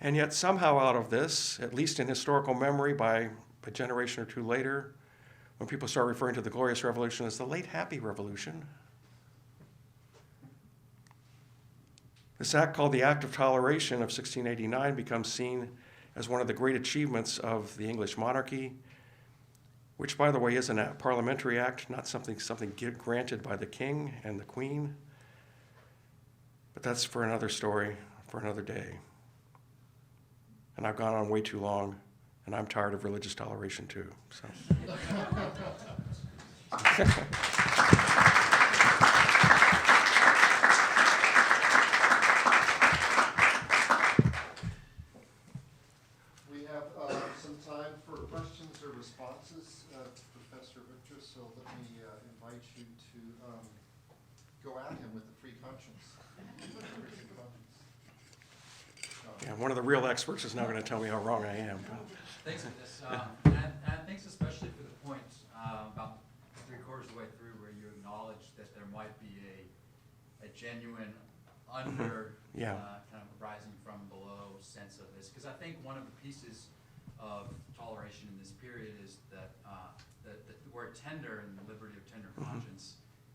S4: And yet somehow out of this, at least in historical memory by a generation or two later, when people start referring to the Glorious Revolution as the late Happy Revolution, this act called the Act of Toleration of 1689 becomes seen as one of the great achievements of the English monarchy, which, by the way, is a parliamentary act, not something granted by the king and the queen. But that's for another story, for another day. And I've gone on way too long, and I'm tired of religious toleration too. So. Yeah, one of the real experts is now going to tell me how wrong I am.
S5: Thanks for this, and thanks especially for the point about 3/4 of the way through where you acknowledge that there might be a genuine under
S4: Yeah.
S5: kind of rising from below sense of this, because I think one of the pieces of toleration in this period is that the word tender and the liberty of tender conscience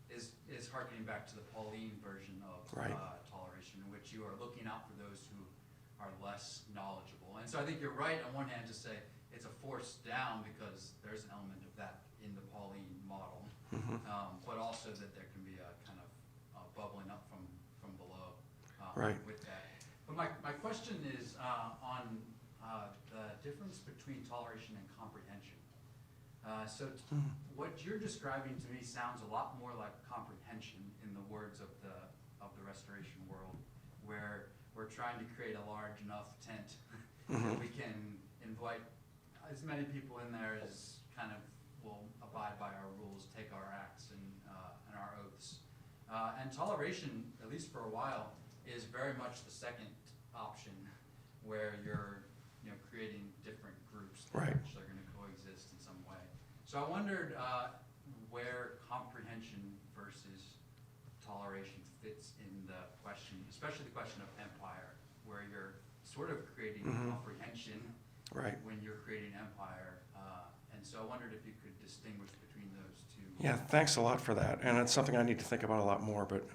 S5: is harkening back to the Pauline version of
S4: Right.
S5: toleration, in which you are looking out for those who are less knowledgeable. And so I think you're right on one hand to say it's a force down because there's an element of that in the Pauline model, but also that there can be a kind of bubbling up from below
S4: Right.
S5: with that. But my question is on the difference between toleration and comprehension. What you're describing to me sounds a lot more like comprehension in the words of the Restoration world, where we're trying to create a large enough tent that we can invite as many people in there as kind of will abide by our rules, take our acts and our oaths. And toleration, at least for a while, is very much the second option, where you're creating different groups that
S4: Right.
S5: actually are going to coexist in some way. So I wondered where comprehension versus toleration fits in the question, especially the question of empire, where you're sort of creating comprehension
S4: Right.
S5: when you're creating empire. And so I wondered if you could distinguish between those two.
S4: Yeah, thanks a lot for that. And it's something I need to think about a lot more. But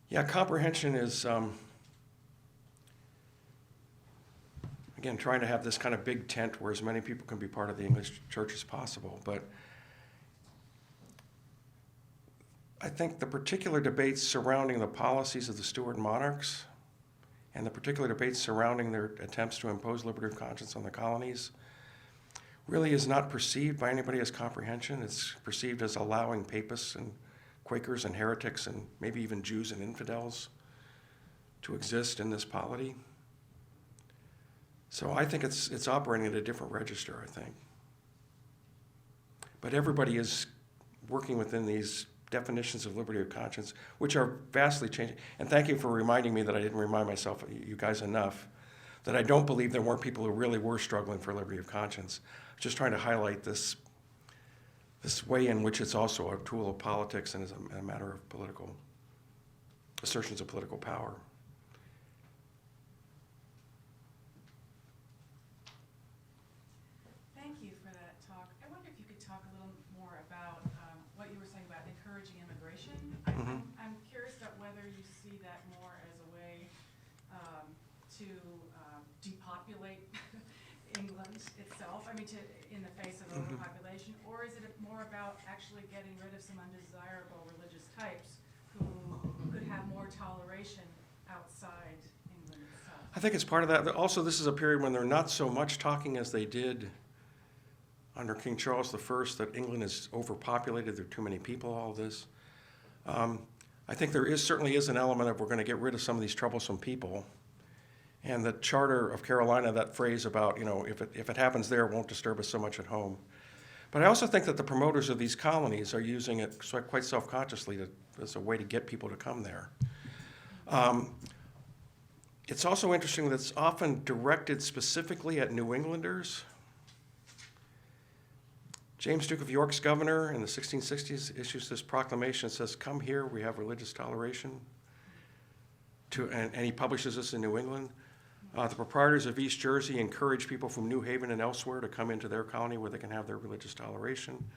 S4: yeah, comprehension is, again, trying to have this kind of big tent where as many people can be part of the English church as possible. But I think the particular debates surrounding the policies of the Stuart monarchs and the particular debates surrounding their attempts to impose liberty of conscience on the colonies really is not perceived by anybody as comprehension. It's perceived as allowing papists and Quakers and heretics and maybe even Jews and infidels to exist in this polity. So I think it's operating at a different register, I think. But everybody is working within these definitions of liberty of conscience, which are vastly changing. And thank you for reminding me that I didn't remind myself, you guys, enough, that I don't believe there weren't people who really were struggling for liberty of conscience. Just trying to highlight this way in which it's also a tool of politics and is a matter of political assertions of political power.
S6: Thank you for that talk. I wonder if you could talk a little more about what you were saying about encouraging immigration. I'm curious about whether you see that more as a way to depopulate England itself, in the face of overpopulation, or is it more about actually getting rid of some undesirable religious types who could have more toleration outside England itself?
S4: I think it's part of that. Also, this is a period when they're not so much talking as they did under King Charles I, that England is overpopulated, there are too many people, all this. I think there certainly is an element of we're going to get rid of some of these troublesome people. And the Charter of Carolina, that phrase about, if it happens there, it won't disturb us so much at home. But I also think that the promoters of these colonies are using it quite self-consciously as a way to get people to come there. It's also interesting that it's often directed specifically at New Englanders. James, Duke of York's governor in the 1660s issues this proclamation that says, "Come here, we have religious toleration." And he publishes this in New England. The proprietors of East Jersey encourage people from New Haven and elsewhere to come into their colony where they can have their religious toleration.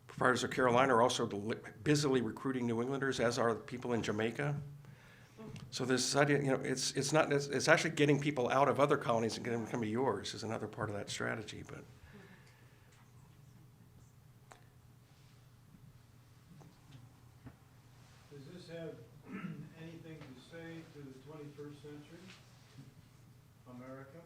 S4: Proprietors of Carolina are also busily recruiting New Englanders, as are the people in Jamaica. So this idea, it's actually getting people out of other colonies and getting them to come to yours is another part of that strategy. But
S7: does this have anything to say to the 21st century America?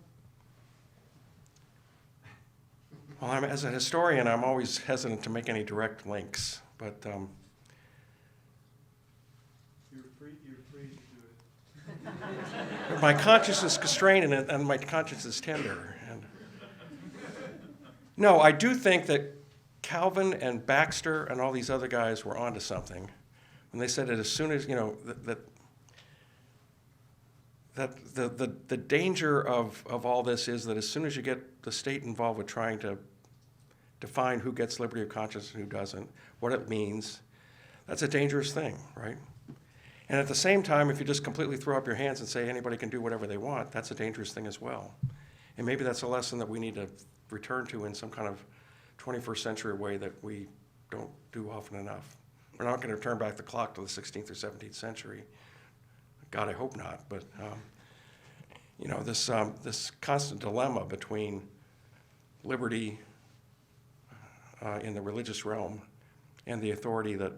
S4: well, as a historian, I'm always hesitant to make any direct links. But
S7: You're free to do it.
S4: but my conscience is constrained and my conscience is tender. And no, I do think that Calvin and Baxter and all these other guys were onto something And they said that as soon as, that the danger of all this is that as soon as you get the state involved with trying to define who gets liberty of conscience and who doesn't, what it means, that's a dangerous thing, right? And at the same time, if you just completely throw up your hands and say anybody can do whatever they want, that's a dangerous thing as well. And maybe that's a lesson that we need to return to in some kind of 21st century way that we don't do often enough. We're not going to turn back the clock to the 16th or 17th century. God, I hope not. But, this constant dilemma between liberty in the religious realm and the authority that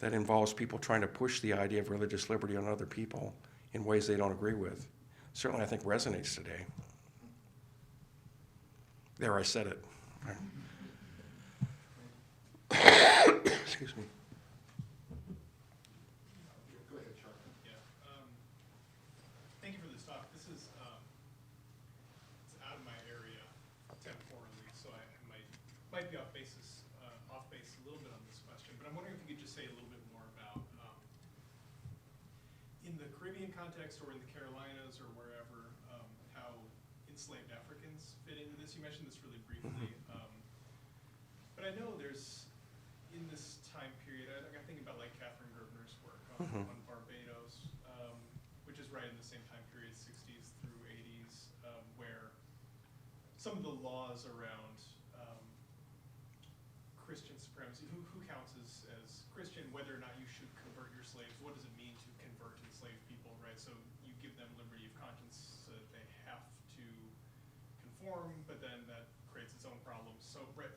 S4: involves people trying to push the idea of religious liberty on other people in ways they don't agree with, certainly I think resonates today. There, I said it. Excuse me.
S3: Go ahead, Chuck.
S8: Yeah. Thank you for this talk. This is it's out of my area temporally, so I might be off base a little bit on this question. But I'm wondering if you could just say a little bit more about in the Caribbean context or in the Carolinas or wherever how enslaved Africans fit into this. You mentioned this really briefly, but I know there's in this time period. I got thinking about like Catherine Gertner's work on Barbados, which is right in the same time period, 60s through 80s, where some of the laws around Christian supremacy, who counts as Christian, whether or not you should convert your slaves, what does it mean to convert enslaved people, right? So you give them liberty of conscience so that they have to conform, but then that creates its own problems. So, right,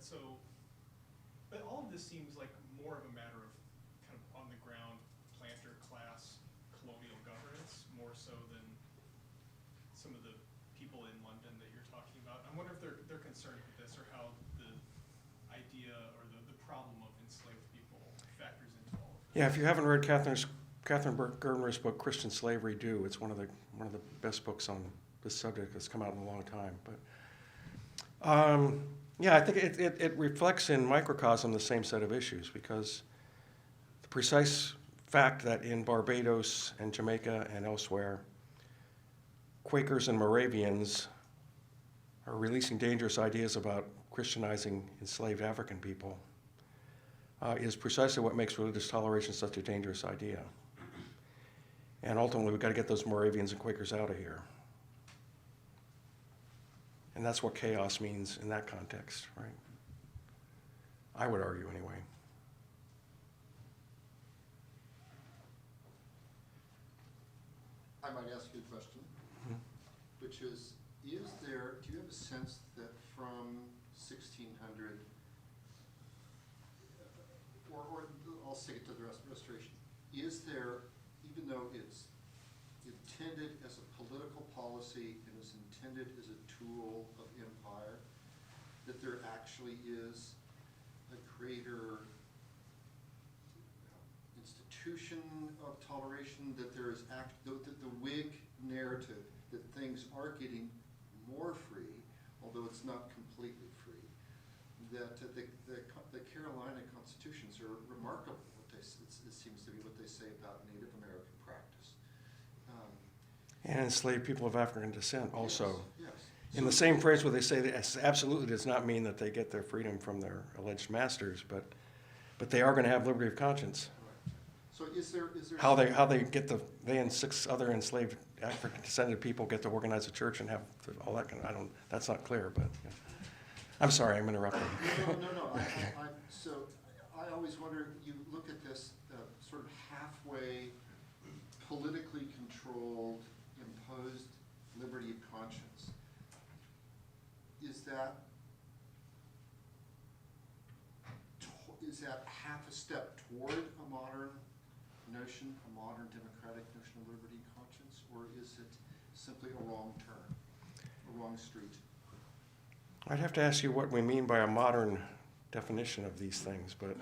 S8: but all of this seems like more of a matter of kind of on the ground planter class colonial governance, more so than some of the people in London that you're talking about. I wonder if they're concerned with this or how the idea or the problem of enslaved people factors into all of this.
S4: Yeah, if you haven't read Catherine Gertner's book, Christian Slavery, do. It's one of the best books on this subject that's come out in a long time. But yeah, I think it reflects in microcosm the same set of issues, because the precise fact that in Barbados and Jamaica and elsewhere, Quakers and Moravians are releasing dangerous ideas about Christianizing enslaved African people is precisely what makes religious toleration such a dangerous idea. And ultimately, we've got to get those Moravians and Quakers out of here. And that's what chaos means in that context, right? I would argue anyway.
S3: I might ask you a question, which is do you have a sense that from 1600, or I'll stick it to the Restoration, is there, even though it's intended as a political policy and is intended as a tool of empire, that there actually is a greater institution of toleration, that there is the Whig narrative that things are getting more free, although it's not completely free, that the Carolina constitutions are remarkable. It seems to be what they say about Native American practice.
S4: And enslaved people of African descent also.
S3: Yes.
S4: In the same phrase where they say that absolutely does not mean that they get their freedom from their alleged masters, but they are going to have liberty of conscience.
S3: Right. So is there
S4: How they they and 6 other enslaved African descended people get to organize a church and have all that kind of, that's not clear, but yeah. I'm sorry, I'm interrupting.
S3: No. So I always wonder, you look at this sort of halfway politically controlled, imposed liberty of conscience. Is that half a step toward a modern notion, a modern democratic notion of liberty and conscience, or is it simply a wrong turn, a wrong street?
S4: I'd have to ask you what we mean by a modern definition of these things, but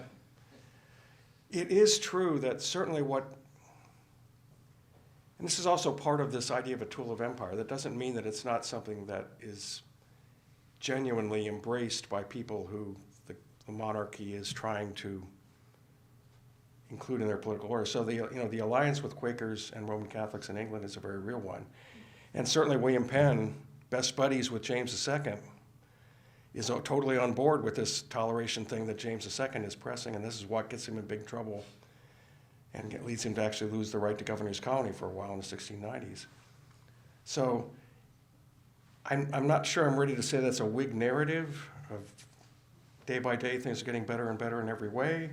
S4: it is true that certainly and this is also part of this idea of a tool of empire. That doesn't mean that it's not something that is genuinely embraced by people who the monarchy is trying to include in their political order. So the alliance with Quakers and Roman Catholics in England is a very real one. And certainly William Penn, best buddies with James II, is totally on board with this toleration thing that James II is pressing, and this is what gets him in big trouble and leads him to actually lose the right to govern his colony for a while in the 1690s. So I'm not sure I'm ready to say that's a Whig narrative of day by day things are getting better and better in every way,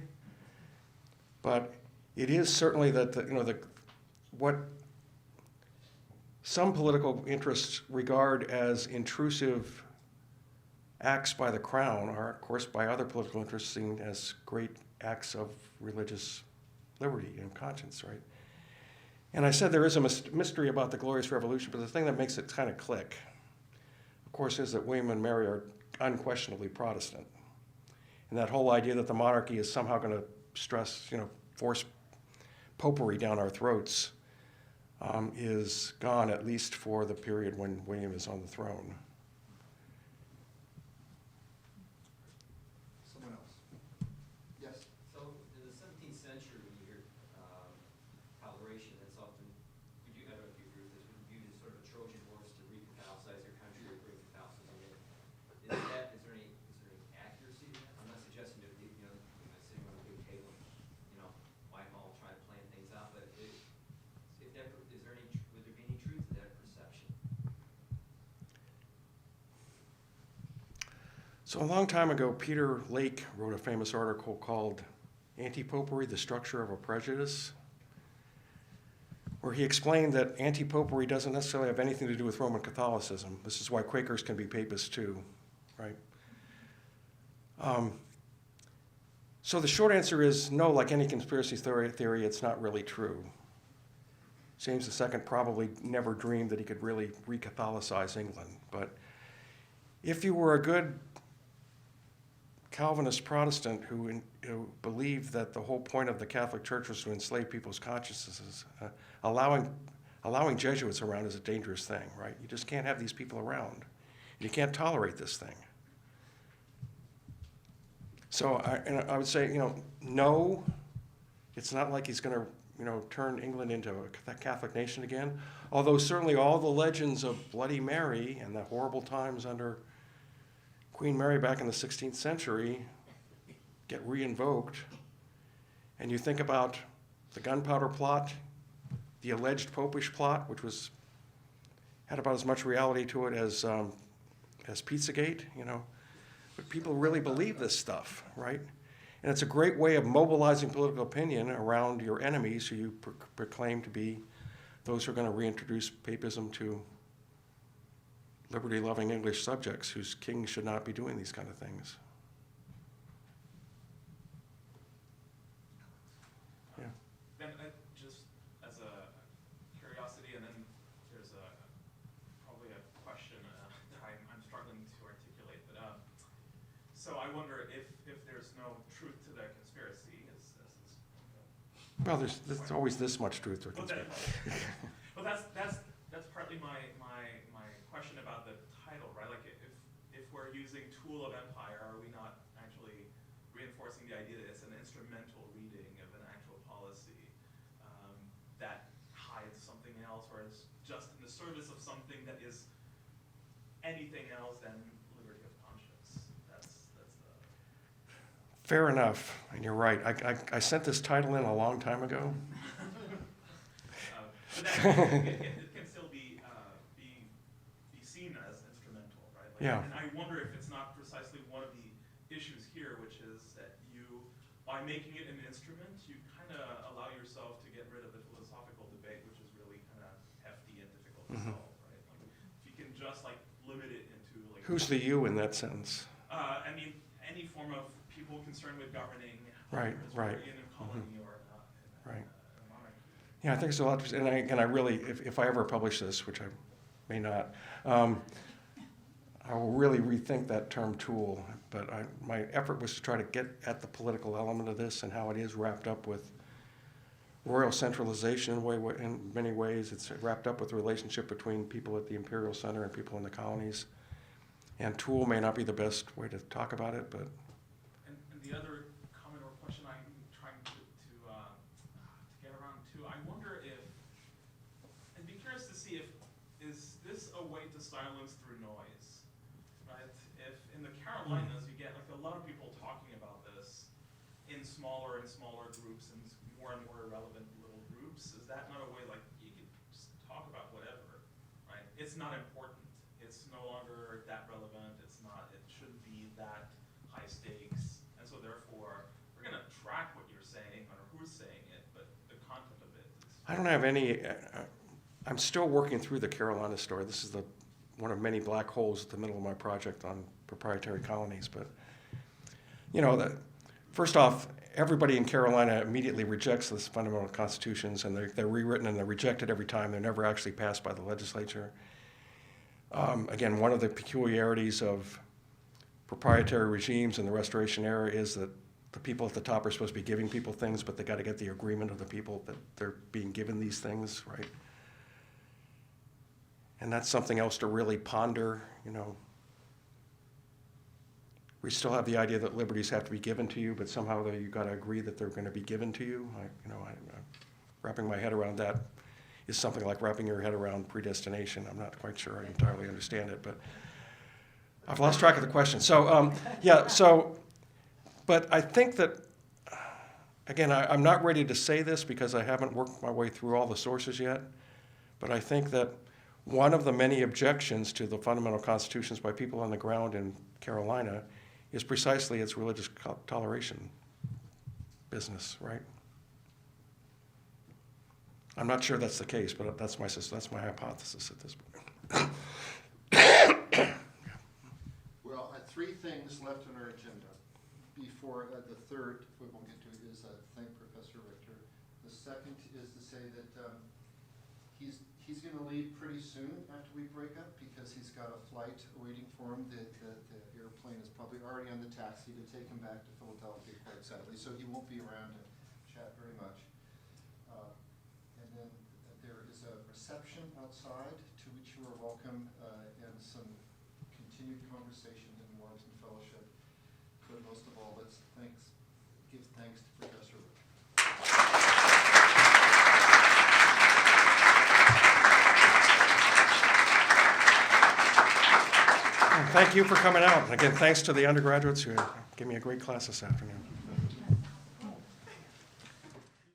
S4: but it is certainly that what some political interests regard as intrusive acts by the crown are, of course, by other political interests seen as great acts of religious liberty and conscience, right? And I said there is a mystery about the Glorious Revolution, but the thing that makes it kind of click, of course, is that William and Mary are unquestionably Protestant. And that whole idea that the monarchy is somehow going to force popery down our throats is gone, at least for the period when William is on the throne.
S3: Someone else? Yes.
S9: So in the 17th century, when you hear toleration, that's often, I don't know if you agree with this, but viewed as sort of a Trojan horse to re-Catholicize your country or bring Catholicism in. Is there any accuracy to that? I'm not suggesting that sitting on a big table, Whitehall trying to plan things out, but would there be any truth to that perception?
S4: So a long time ago, Peter Lake wrote a famous article called Anti-Popery, the Structure of a Prejudice, where he explained that anti-popery doesn't necessarily have anything to do with Roman Catholicism. This is why Quakers can be papists too, right? So the short answer is no, like any conspiracy theory, it's not really true. James II probably never dreamed that he could really re-Catholicize England. But if you were a good Calvinist Protestant who believed that the whole point of the Catholic Church was to enslave people's consciences, allowing Jesuits around is a dangerous thing, right? You just can't have these people around. You can't tolerate this thing. So I would say, no, it's not like he's going to, turn England into a Catholic nation again. Although certainly all the legends of Bloody Mary and the horrible times under Queen Mary back in the 16th century get re-invoked. And you think about the gunpowder plot, the alleged popish plot, which had about as much reality to it as Pizzagate, But people really believe this stuff, right? And it's a great way of mobilizing political opinion around your enemies who you proclaim to be those who are going to reintroduce papism to liberty-loving English subjects whose kings should not be doing these kind of things. Yeah.
S8: Then just as a curiosity, and then there's probably a question I'm struggling to articulate. But so I wonder if there's no truth to the conspiracy, as this.
S4: Well, there's always this much truth to a conspiracy.
S8: Well, that's partly my question about the title, right? Like if we're using tool of empire, are we not actually reinforcing the idea that it's an instrumental reading of an actual policy that hides something else, or is just in the service of something that is anything else than liberty of conscience? That's the.
S4: Fair enough, and you're right. I sent this title in a long time ago.
S8: But it can still be seen as instrumental, right?
S4: Yeah.
S8: And I wonder if it's not precisely one of the issues here, which is that by making it an instrument, you kind of allow yourself to get rid of the philosophical debate, which is really kind of hefty and difficult to solve, right? Like, if you can just limit it into
S4: Who's the you in that sentence?
S8: I mean, any form of people concerned with governing,
S4: Right.
S8: in a colony or
S4: Right.
S8: in a monarchy.
S4: Yeah, I think it's a lot, and I really, if I ever publish this, which I may not, I will really rethink that term tool. But my effort was to try to get at the political element of this and how it is wrapped up with royal centralization in many ways. It's wrapped up with the relationship between people at the imperial center and people in the colonies. And tool may not be the best way to talk about it, but.
S8: And the other comment or question I'm trying to
S10: too. I wonder if, I'd be curious to see if, is this a way to silence through noise, right? If in the Carolinas you get like a lot of people talking about this in smaller and smaller groups and more irrelevant little groups, is that not a way like you could just talk about whatever, right? It's not important. It's no longer that relevant. It's not, it shouldn't be that high stakes. And so therefore, we're gonna track what you're saying or who's saying it, but the content of it is.
S4: I don't have any, I'm still working through the Carolina story. This is one of many black holes at the middle of my project on proprietary colonies. But, you know, first off, everybody in Carolina immediately rejects the fundamental constitutions, and they're rewritten and they're rejected every time. They're never actually passed by the legislature. Again, one of the peculiarities of proprietary regimes in the Restoration era is that the people at the top are supposed to be giving people things, but they got to get the agreement of the people that they're being given these things, right? And that's something else to really ponder, you know. We still have the idea that liberties have to be given to you, but somehow you got to agree that they're going to be given to you. Wrapping my head around that is something like wrapping your head around predestination. I'm not quite sure I entirely understand it, but I've lost track of the question. So, but I think that, again, I'm not ready to say this because I haven't worked my way through all the sources yet, but I think that one of the many objections to the fundamental constitutions by people on the ground in Carolina is precisely its religious toleration business, right? I'm not sure that's the case, but that's my hypothesis at this point.
S3: Well, three things left on our agenda. Before the third, we won't get to it, is thank Professor Richter. The second is to say that he's going to leave pretty soon after we break up because he's got a flight waiting for him. The airplane is probably already on the taxi to take him back to Philadelphia, quite sadly, so he won't be around to chat very much. And then there is a reception outside to which you are welcome and some continued conversation in Warrenton Fellowship. But most of all, let's give thanks to Professor Richter.
S4: Thank you for coming out. Again, thanks to the undergraduates who gave me a great class this afternoon.